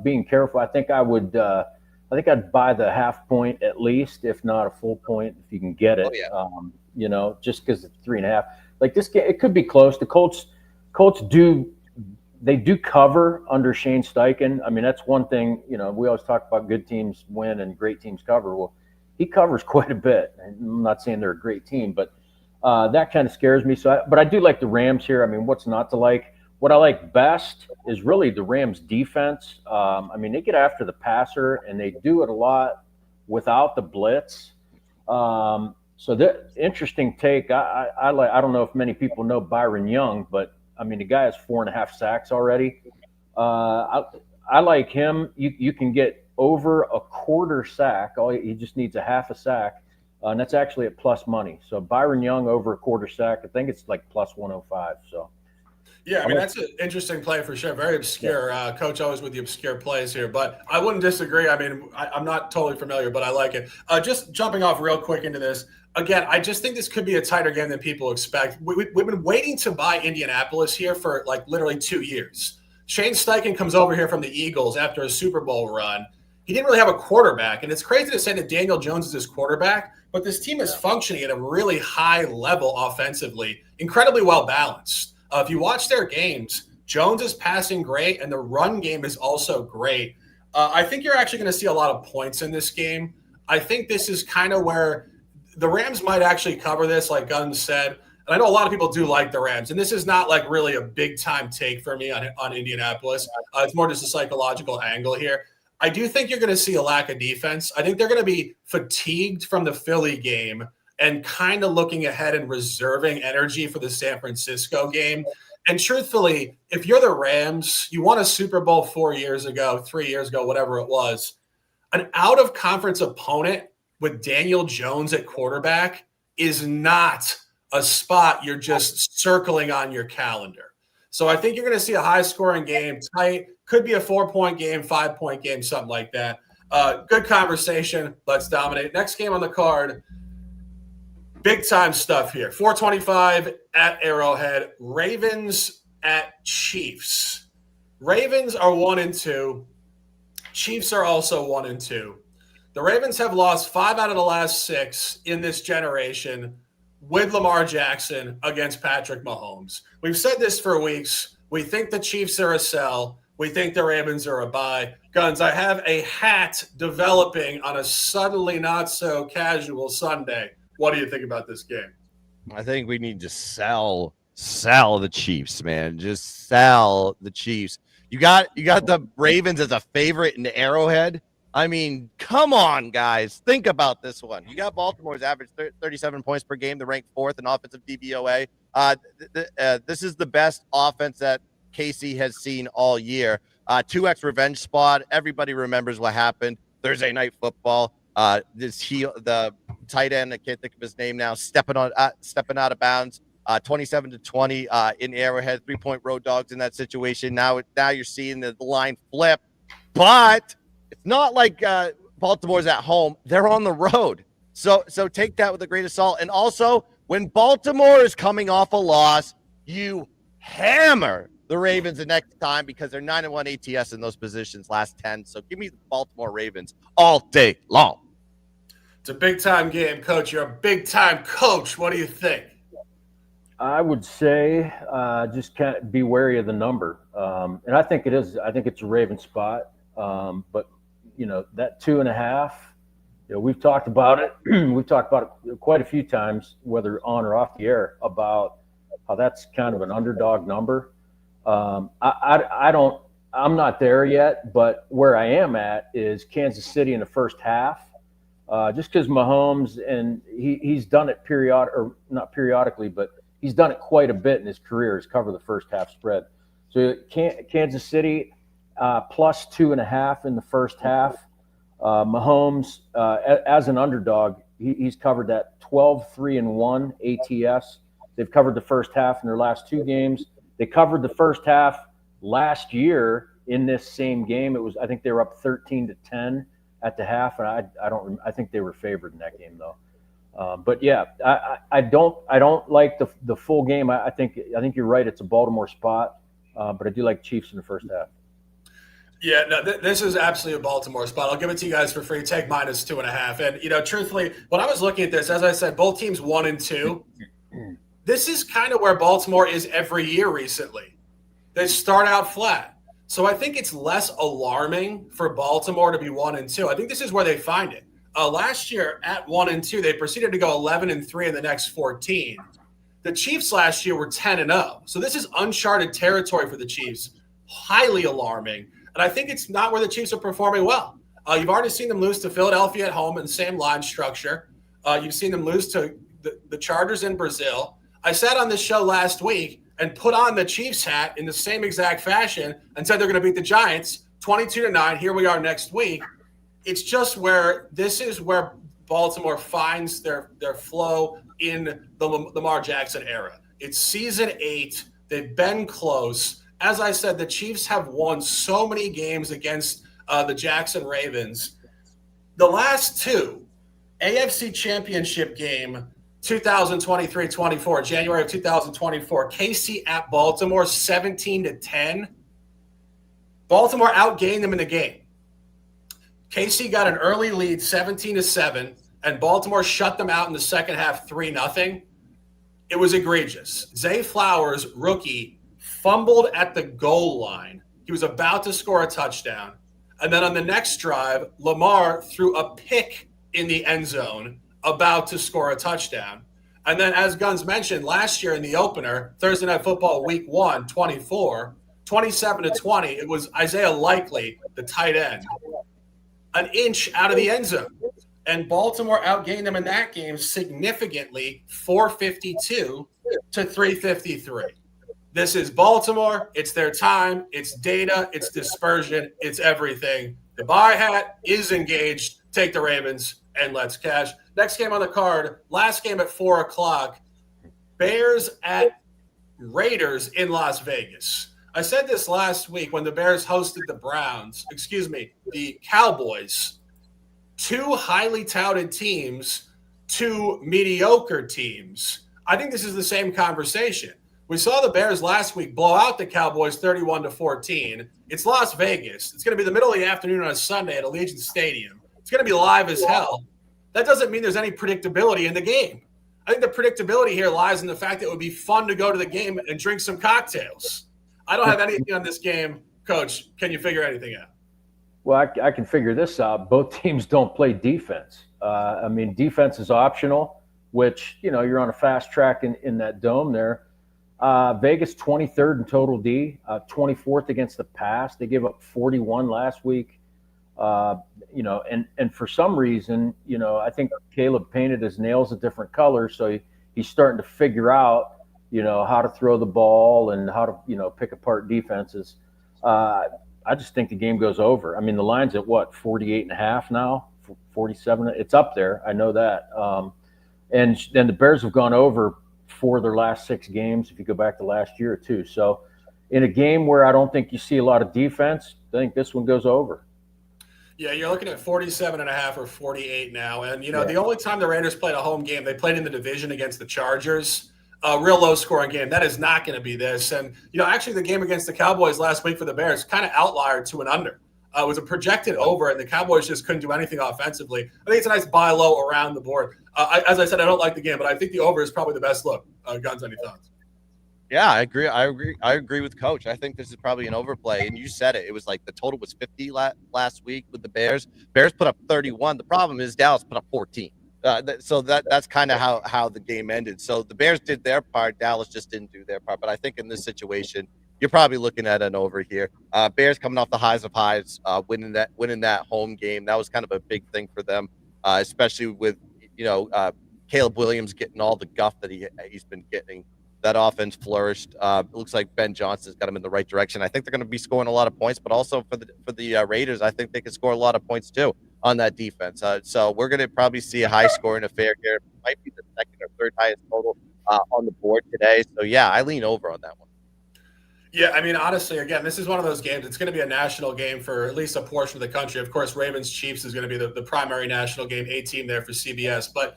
Being careful, I think I'd buy the half point at least, if not a full point, if you can get it. Oh, yeah. Just because it's 3.5. Like this game, it could be close. The Colts do cover under Shane Steichen. I mean, that's one thing. We always talk about good teams win and great teams cover. Well, he covers quite a bit. I'm not saying they're a great team, but that kind of scares me. But I do like the Rams here. I mean, what's not to like? What I like best is really the Rams defense. I mean, they get after the passer, and they do it a lot without the blitz. So the interesting take. I don't know if many people know Byron Young, but I mean, the guy has 4.5 sacks already. I like him. You can get over a quarter sack. He just needs a half a sack, and that's actually at plus money. So Byron Young over a quarter sack. I think it's like plus 105. So. Yeah, I mean, that's an interesting play for sure. Very obscure. Coach always with the obscure plays here, but I wouldn't disagree. I mean, I'm not totally familiar, but I like it. Just jumping off real quick into this. Again, I just think this could be a tighter game than people expect. We've been waiting to buy Indianapolis here for like literally 2 years. Shane Steichen comes over here from the Eagles after a Super Bowl run. He didn't really have a quarterback, and it's crazy to say that Daniel Jones is his quarterback, but this team is functioning at a really high level offensively, incredibly well balanced. If you watch their games, Jones is passing great, and the run game is also great. I think you're actually going to see a lot of points in this game. I think this is kind of where the Rams might actually cover this, like Gunz said. And I know a lot of people do like the Rams, and this is not like really a big-time take for me on Indianapolis. It's more just a psychological angle here. I do think you're going to see a lack of defense. I think they're going to be fatigued from the Philly game and kind of looking ahead and reserving energy for the San Francisco game. And truthfully, if you're the Rams, you won a Super Bowl 4 years ago, 3 years ago, whatever it was, an out-of-conference opponent with Daniel Jones at quarterback is not a spot you're just circling on your calendar. So I think you're going to see a high-scoring game, tight, could be a 4-point game, 5-point game, something like that. Good conversation. Let's dominate. Next game on the card, big time stuff here. 425 at Arrowhead. Ravens at Chiefs. Ravens are 1-2. Chiefs are also 1-2. The Ravens have lost 5 out of the last 6 in this generation with Lamar Jackson against Patrick Mahomes. We've said this for weeks. We think the Chiefs are a sell. We think the Ravens are a buy. Gunz, I have a hat developing on a suddenly not so casual Sunday. What do you think about this game? I think we need to sell the Chiefs, man. Just sell the Chiefs. You got the Ravens as a favorite in the Arrowhead. I mean, come on, guys. Think about this one. You got Baltimore's average 37 points per game. They're ranked 4th in offensive DVOA. This is the best offense that KC has seen all year. 2X revenge spot. Everybody remembers what happened Thursday Night Football. The tight end, I can't think of his name now, stepping out of bounds. 27-20 in Arrowhead. 3-point road dogs in that situation. Now you're seeing the line flip, but it's not like Baltimore's at home. They're on the road. So take that with a grain of salt. And also, when Baltimore is coming off a loss, you hammer the Ravens the next time because they're 9-1 ATS in those positions last 10. So give me the Baltimore Ravens all day long. It's a big-time game, Coach. You're a big-time coach. What do you think? I would say just kind of be wary of the number. And I think it is. I think it's a Raven spot. But, that 2.5, we've talked about it. We've talked about it quite a few times, whether on or off the air, about how that's kind of an underdog number. I'm not there yet, but where I am at is Kansas City in the first half. Just because Mahomes, and he's done it not periodically, but he's done it quite a bit in his career, has covered the first half spread. So Kansas City plus 2.5 in the first half. Mahomes, as an underdog, he's covered that 12-3-1 ATS. They've covered the first half in their last 2 games. They covered the first half last year in this same game. I think they were up 13-10 at the half, and I think they were favored in that game though. But yeah, I don't like the full game. I think you're right. It's a Baltimore spot, but I do like Chiefs in the first half. Yeah, no, this is absolutely a Baltimore spot. I'll give it to you guys for free. Take minus 2.5. And, truthfully, when I was looking at this, as I said, both teams 1-2. This is kind of where Baltimore is every year recently. They start out flat. So I think it's less alarming for Baltimore to be 1-2. I think this is where they find it. Last year at 1-2, they proceeded to go 11-3 in the next 14. The Chiefs last year were 10-0. So this is uncharted territory for the Chiefs. Highly alarming. And I think it's not where the Chiefs are performing well. You've already seen them lose to Philadelphia at home in the same line structure. You've seen them lose to the Chargers in Brazil. I sat on this show last week and put on the Chiefs hat in the same exact fashion and said they're going to beat the Giants 22-9. Here we are next week. It's just where this is where Baltimore finds their flow in the Lamar Jackson era. It's season 8. They've been close. As I said, the Chiefs have won so many games against the Jackson Ravens. The last 2, AFC Championship game, 2023-24, January of 2024, KC at Baltimore, 17-10. Baltimore outgained them in the game. KC got an early lead, 17-7, and Baltimore shut them out in the second half, 3-0. It was egregious. Zay Flowers, rookie, fumbled at the goal line. He was about to score a touchdown. And then on the next drive, Lamar threw a pick in the end zone, about to score a touchdown. And then, as Gunz mentioned, last year in the opener, Thursday Night Football Week 1, 27-20, it was Isaiah Likely, the tight end, an inch out of the end zone. And Baltimore outgained them in that game significantly, 452 to 353. This is Baltimore. It's their time. It's data. It's dispersion. It's everything. The buy hat is engaged. Take the Ravens and let's cash. Next game on the card, last game at 4 o'clock, Bears at Raiders in Las Vegas. I said this last week when the Bears hosted the Cowboys. 2 highly touted teams, 2 mediocre teams. I think this is the same conversation. We saw the Bears last week blow out the Cowboys 31-14. It's Las Vegas. It's going to be the middle of the afternoon on a Sunday at Allegiant Stadium. It's going to be live as hell. That doesn't mean there's any predictability in the game. I think the predictability here lies in the fact that it would be fun to go to the game and drink some cocktails. I don't have anything on this game. Coach, can you figure anything out? Well, I can figure this out. Both teams don't play defense. Defense is optional, which, you're on a fast track in that dome there. Vegas 23rd in total D, 24th against the pass. They gave up 41 last week. And for some reason, I think Caleb painted his nails a different color. So he's starting to figure out, how to throw the ball and how to, pick apart defenses. I just think the game goes over. I mean, the line's at 48.5 now, 47. It's up there. I know that. And then the Bears have gone over 4 of their last 6 games, if you go back to last year too. So in a game where I don't think you see a lot of defense, I think this one goes over. Yeah, you're looking at 47.5 or 48 now. And, Yeah. the only time the Raiders played a home game, they played in the division against the Chargers. A real low-scoring game. That is not going to be this. And, actually the game against the Cowboys last week for the Bears kind of outlier to an under. It was a projected over, and the Cowboys just couldn't do anything offensively. I think it's a nice buy low around the board. As I said, I don't like the game, but I think the over is probably the best look. Gunz, any thoughts? Yeah, I agree. I agree with Coach. I think this is probably an overplay. And you said it. It was like the total was 50 last week with the Bears. Bears put up 31. The problem is Dallas put up 14. So that's kind of how the game ended. So the Bears did their part. Dallas just didn't do their part. But I think in this situation, you're probably looking at an over here. Bears coming off the highs of highs, winning that home game. That was kind of a big thing for them, especially with Caleb Williams getting all the guff that he's been getting. That offense flourished. It looks like Ben Johnson's got him in the right direction. I think they're going to be scoring a lot of points, but also for the Raiders, I think they can score a lot of points too on that defense. So we're going to probably see a high scoring affair here. It might be the second or third highest total on the board today. So yeah, I lean over on that one. Yeah, I mean, honestly, again, this is one of those games. It's going to be a national game for at least a portion of the country. Of course, Ravens-Chiefs is going to be the primary national game, A-team there for CBS. But,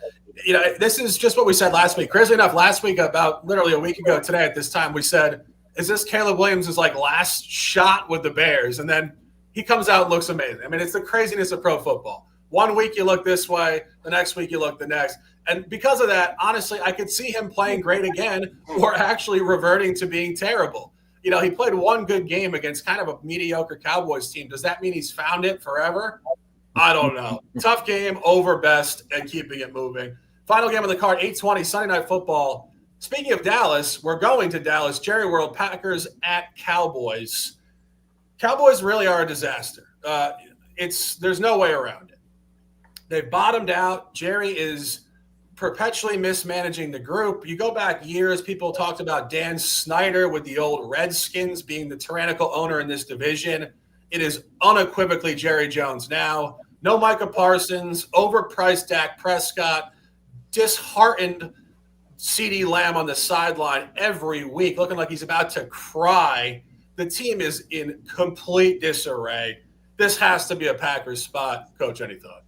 this is just what we said last week. Crazy enough, last week, about literally a week ago today at this time, we said, is this Caleb Williams' last shot with the Bears? And then he comes out and looks amazing. I mean, it's the craziness of pro football. One week you look this way, the next week you look the next. And because of that, honestly, I could see him playing great again or actually reverting to being terrible. He played one good game against kind of a mediocre Cowboys team. Does that mean he's found it forever? I don't know. Tough game, over best, and keeping it moving. Final game on the card, 8:20, Sunday Night Football. Speaking of Dallas, we're going to Dallas. Jerry World, Packers at Cowboys. Cowboys really are a disaster. There's no way around it. They've bottomed out. Jerry is perpetually mismanaging the group. You go back years, people talked about Dan Snyder with the old Redskins being the tyrannical owner in this division. It is unequivocally Jerry Jones now. No Micah Parsons, overpriced Dak Prescott, disheartened CeeDee Lamb on the sideline every week, looking like he's about to cry. The team is in complete disarray. This has to be a Packers spot. Coach, any thoughts?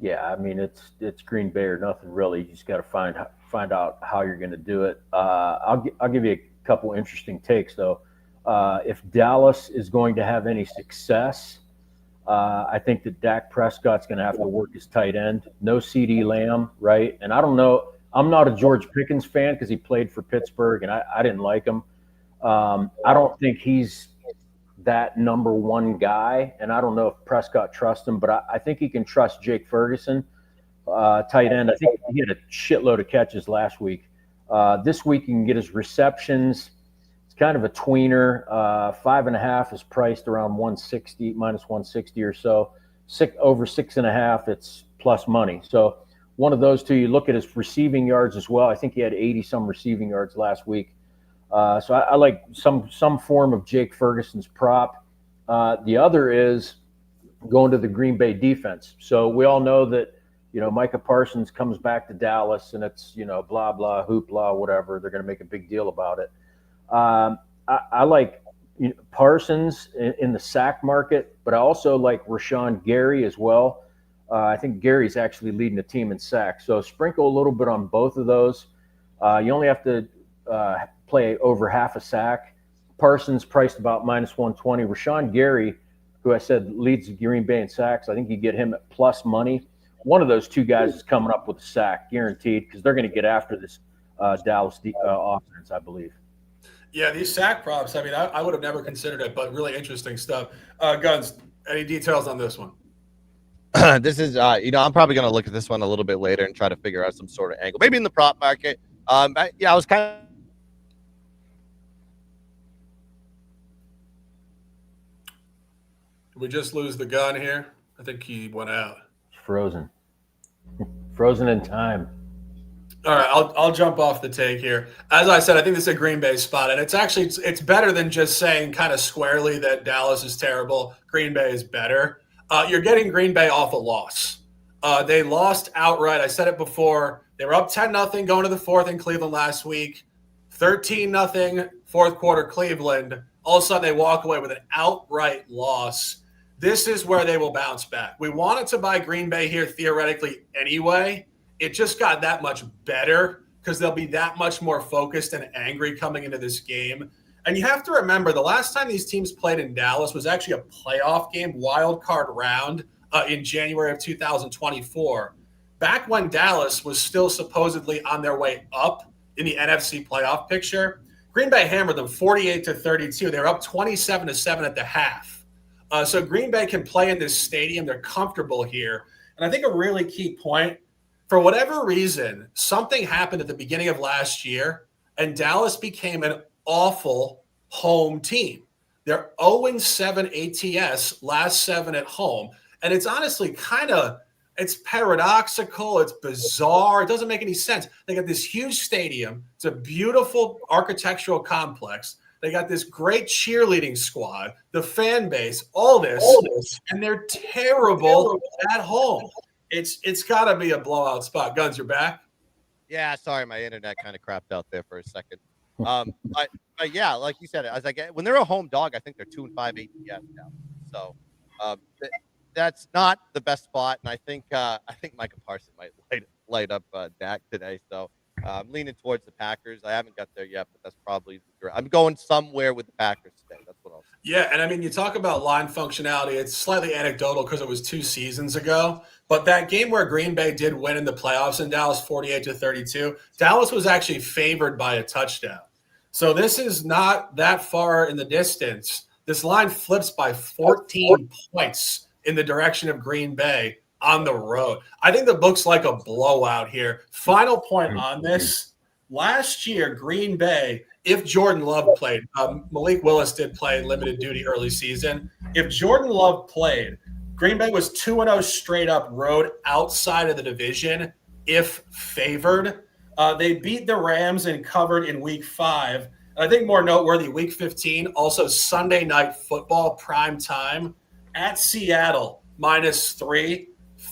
Yeah, I mean it's Green Bay or nothing really. You just got to find out how you're going to do it. I'll give you a couple interesting takes though. If Dallas is going to have any success, I think that Dak Prescott's going to have to work his tight end. No CeeDee Lamb, right? And I don't know. I'm not a George Pickens fan because he played for Pittsburgh and I didn't like him. I don't think he's that number one guy, and I don't know if Prescott trusts him, but I think he can trust Jake Ferguson, tight end. I think he had a shitload of catches last week. This week he can get his receptions. It's kind of a tweener. 5.5 is priced around 160, minus 160 or so. Over 6.5, it's plus money. So one of those two. You look at his receiving yards as well. I think he had 80-some receiving yards last week. So I like some form of Jake Ferguson's prop. The other is going to the Green Bay defense. So we all know that, Micah Parsons comes back to Dallas and it's, blah, blah, hoopla, whatever. They're going to make a big deal about it. I like Parsons in the sack market, but I also like Rashawn Gary as well. I think Gary's actually leading the team in sacks. So sprinkle a little bit on both of those. You only have to play over half a sack. Parsons priced about minus 120. Rashawn Gary, who I said leads Green Bay in sacks, I think you get him at plus money. One of those two guys is coming up with a sack, guaranteed, because they're going to get after this Dallas offense, I believe. Yeah, these sack props, I mean, I would have never considered it, but really interesting stuff. Gunz, any details on this one? This is, I'm probably going to look at this one a little bit later and try to figure out some sort of angle. Maybe in the prop market. I was kind of. Did we just lose the gun here? I think he went out. Frozen in time. All right, I'll jump off the take here. As I said, I think this is a Green Bay spot, and it's better than just saying kind of squarely that Dallas is terrible. Green Bay is better. You're getting Green Bay off a loss. They lost outright. I said it before. They were up 10-0 going to the fourth in Cleveland last week. 13-0 fourth quarter Cleveland. All of a sudden, they walk away with an outright loss. this is where they will bounce back. We wanted to buy Green Bay here theoretically anyway. It just got that much better because they'll be that much more focused and angry coming into this game. And you have to remember, the last time these teams played in Dallas was actually a playoff game, wild card round in January of 2024. Back when Dallas was still supposedly on their way up in the NFC playoff picture, Green Bay hammered them 48-32. They were up 27-7 at the half. So Green Bay can play in this stadium. They're comfortable here. And I think a really key point, for whatever reason, something happened at the beginning of last year, and Dallas became an awful home team. They're 0-7 ATS, last 7 at home. And it's honestly it's paradoxical. It's bizarre. It doesn't make any sense. They got this huge stadium. It's a beautiful architectural complex. They got this great cheerleading squad, the fan base, all this, and they're terrible at home. It's got to be a blowout spot. Gunz, you're back? Yeah, sorry, my internet kind of crapped out there for a second. But yeah, like you said, I was like, when they're a home dog, I think they're 2-5 ATS now. So that's not the best spot, and I think Micah Parsons might light up Dak today. So I'm leaning towards the Packers. I haven't got there yet, but that's probably I'm going somewhere with the Packers today. That's what I'll say. Yeah, and I mean, you talk about line functionality. It's slightly anecdotal because it was 2 seasons ago, but that game where Green Bay did win in the playoffs in Dallas, 48-32, Dallas was actually favored by a touchdown. So this is not that far in the distance. This line flips by 14 points in the direction of Green Bay on the road. I think the book's like a blowout here. Final point on this. Last year, Green Bay, if Jordan Love played, Malik Willis did play limited duty early season. If Jordan Love played, Green Bay was 2-0 straight up road outside of the division if favored. They beat the Rams and covered in week 5. I think more noteworthy, week 15, also Sunday night football prime time at Seattle, -3,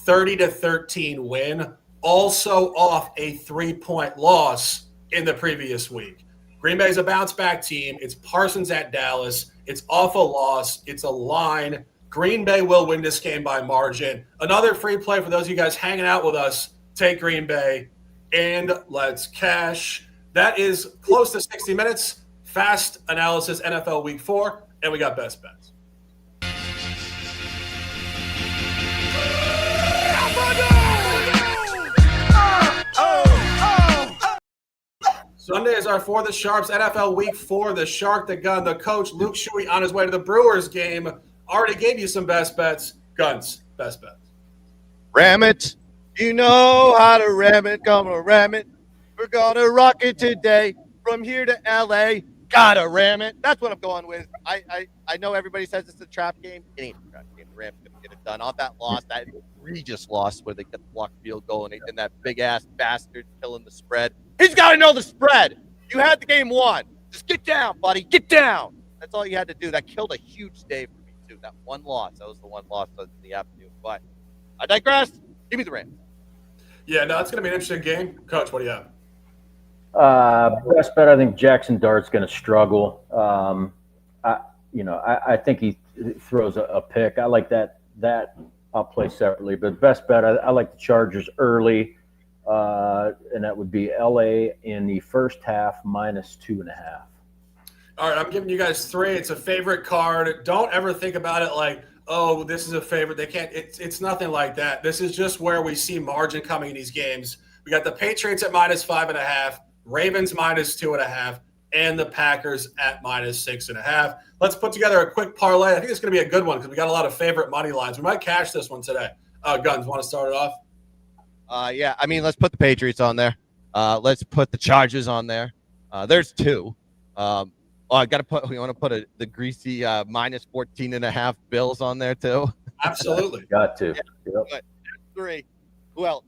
30-13 win, also off a 3-point loss in the previous week. Green Bay's a bounce-back team. It's Parsons at Dallas. It's off a loss. It's a line. Green Bay will win this game by margin. Another free play for those of you guys hanging out with us. Take Green Bay, and let's cash. That is close to 60 minutes. Fast analysis, NFL Week 4, and we got best bets. Sunday is our For the Sharps NFL Week 4. The Shark, the Gun, the coach, Luke Shuey on his way to the Brewers game. Already gave you some best bets. Gunz, best bets. Ram it. You know how to ram it. Gonna ram it. We're gonna rock it today. From here to LA. Gotta ram it. That's what I'm going with. I know everybody says it's a trap game. It ain't a trap game. The Rams gonna get it done. Off that loss, that egregious loss where they get the blocked field goal and that big ass bastard killing the spread. He's got to know the spread. You had the game won. Just get down, buddy. Get down. That's all you had to do. That killed a huge day for me, too. That one loss. That was the one loss in the afternoon. But I digress. Give me the Rams. Yeah, no, it's going to be an interesting game. Coach, what do you have? Best bet, I think Jackson Dart's going to struggle. I think he throws a pick. I like that. I'll play separately. But best bet, I like the Chargers early. And that would be LA in the first half -2.5. All right, I'm giving you guys 3. It's a favorite card. Don't ever think about it like, oh, this is a favorite. They can't. It's nothing like that. This is just where we see margin coming in these games. We got the Patriots at -5.5, Ravens -2.5, and the Packers at -6.5. Let's put together a quick parlay. I think it's going to be a good one because we got a lot of favorite money lines. We might cash this one today. Gunz, want to start it off? Yeah, I mean, let's put the Patriots on there. Let's put the Chargers on there. There's 2. I got to put. We want to put the greasy -14.5 Bills on there too. Absolutely, got to. Yeah, yep. 3. Who else?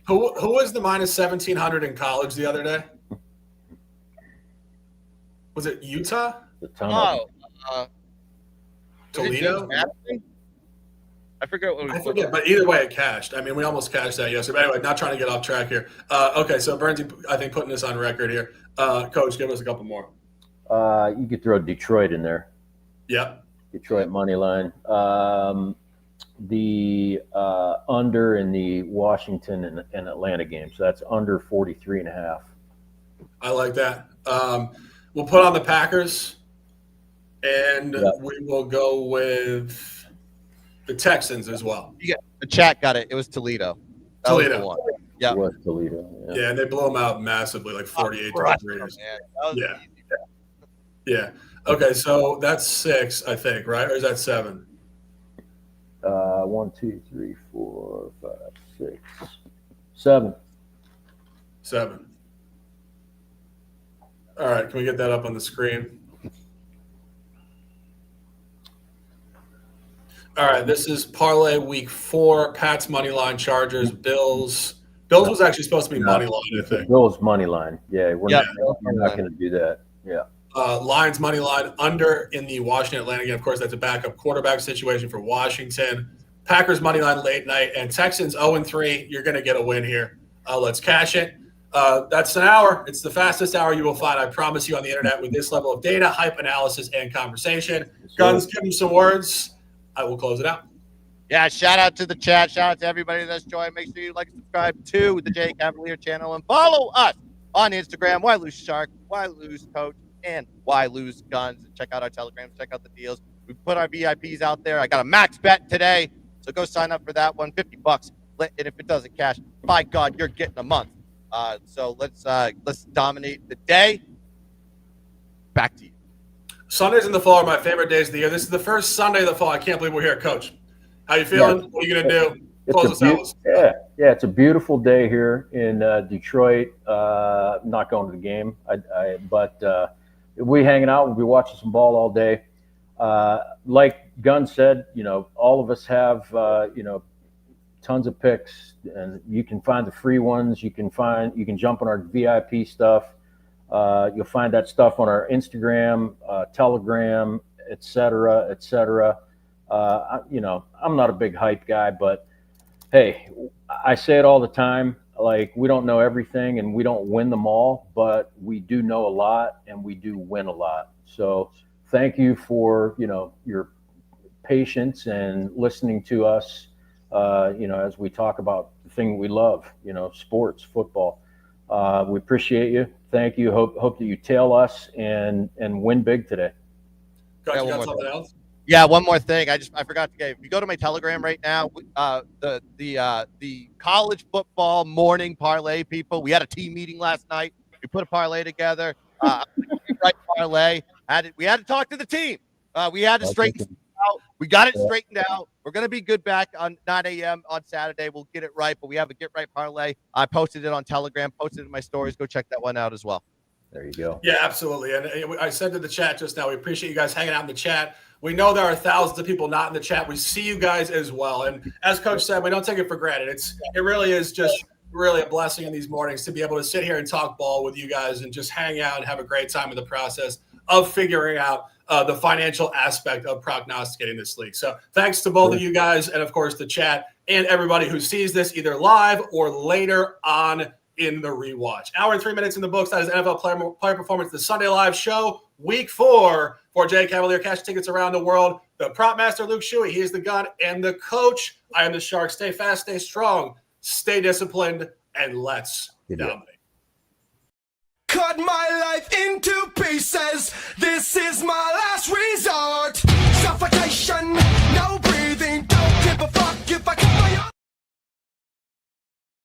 Who was the -1700 in college the other day? Was it Utah? Toledo. I forget what we forget, but either way, it cashed. I mean, we almost cashed that yesterday. But anyway, not trying to get off track here. Okay, so Burnsy, I think putting this on record here. Coach, give us a couple more. You could throw Detroit in there. Yep. Detroit money line. The under in the Washington and Atlanta game. So that's under 43.5. I like that. We'll put on the Packers, and we will go with the Texans as well. Yeah, the chat got it. It was Toledo. Toledo. Yeah. It was Toledo. Yeah, and they blew them out massively, like 48-3. Yeah. Yeah. Okay, so that's 6, I think, right? Or is that 7? 1, 2, 3, 4, 5, 6, 7. 7. All right, can we get that up on the screen? All right, this is parlay week 4. Pat's money line, Chargers, Bills. Bills was actually supposed to be money line, I think. Bills money line. Yeah, we're not going to do that. Yeah. Lions money line under in the Washington Atlanta game. Of course, that's a backup quarterback situation for Washington. Packers money line late night, and Texans 0-3. You're going to get a win here. Let's cash it. That's an hour. It's the fastest hour you will find, I promise you, on the internet with this level of data, hype, analysis, and conversation. Gunz, give them some words. I will close it out. Yeah, shout out to the chat. Shout out to everybody that's joined. Make sure you like and subscribe to the Jay Cavalier channel and follow us on Instagram. Why Lose Shark, Why Lose Coach, and Why Lose Guns. Check out our Telegrams. Check out the deals. We put our VIPs out there. I got a max bet today, so go sign up for that one. $50. And if it doesn't cash, by God, you're getting a month. So let's dominate the day. Back to you. Sundays in the fall are my favorite days of the year. This is the first Sunday of the fall. I can't believe we're here, Coach. How you feeling? Yeah. What are you going to do? Close us out. Yeah, it's a beautiful day here in Detroit. Not going to the game, but we hanging out. We'll be watching some ball all day. Like Gunn said, all of us have tons of picks, and you can find the free ones. You can jump on our VIP stuff. You'll find that stuff on our Instagram, Telegram, et cetera. I'm not a big hype guy, but hey, I say it all the time. Like, we don't know everything and we don't win them all, but we do know a lot and we do win a lot. So thank you for, your patience and listening to us, as we talk about the thing we love, sports, football. We appreciate you. Thank you. Hope that you tail us and win big today. You got something else? Yeah, one more thing. I forgot to get. If you go to my Telegram right now, the college football morning parlay people. We had a team meeting last night. We put a parlay together. Right parlay. We had to talk to the team. We had to straighten it out. We got it straightened out. We're gonna be good back on 9 a.m. on Saturday. We'll get it right, but we have a get right parlay. I posted it on Telegram. Posted it in my stories. Go check that one out as well. There you go. Yeah, absolutely. And I said to the chat just now, we appreciate you guys hanging out in the chat. We know there are thousands of people not in the chat. We see you guys as well. And as Coach said, we don't take it for granted. It really is just really a blessing in these mornings to be able to sit here and talk ball with you guys and just hang out and have a great time in the process of figuring out the financial aspect of prognosticating this league. So thanks to both of you guys and, of course, the chat and everybody who sees this either live or later on in the rewatch. Hour and 3 minutes in the books. That is NFL Player Performance, the Sunday Live Show, Week 4 for Jay Cavalier. Cash tickets around the world. The prop master, Luke Shuey, he is the gun and the coach. I am the shark. Stay fast, stay strong, stay disciplined, and let's dominate. Cut my life into pieces. This is my last resort. Suffocation.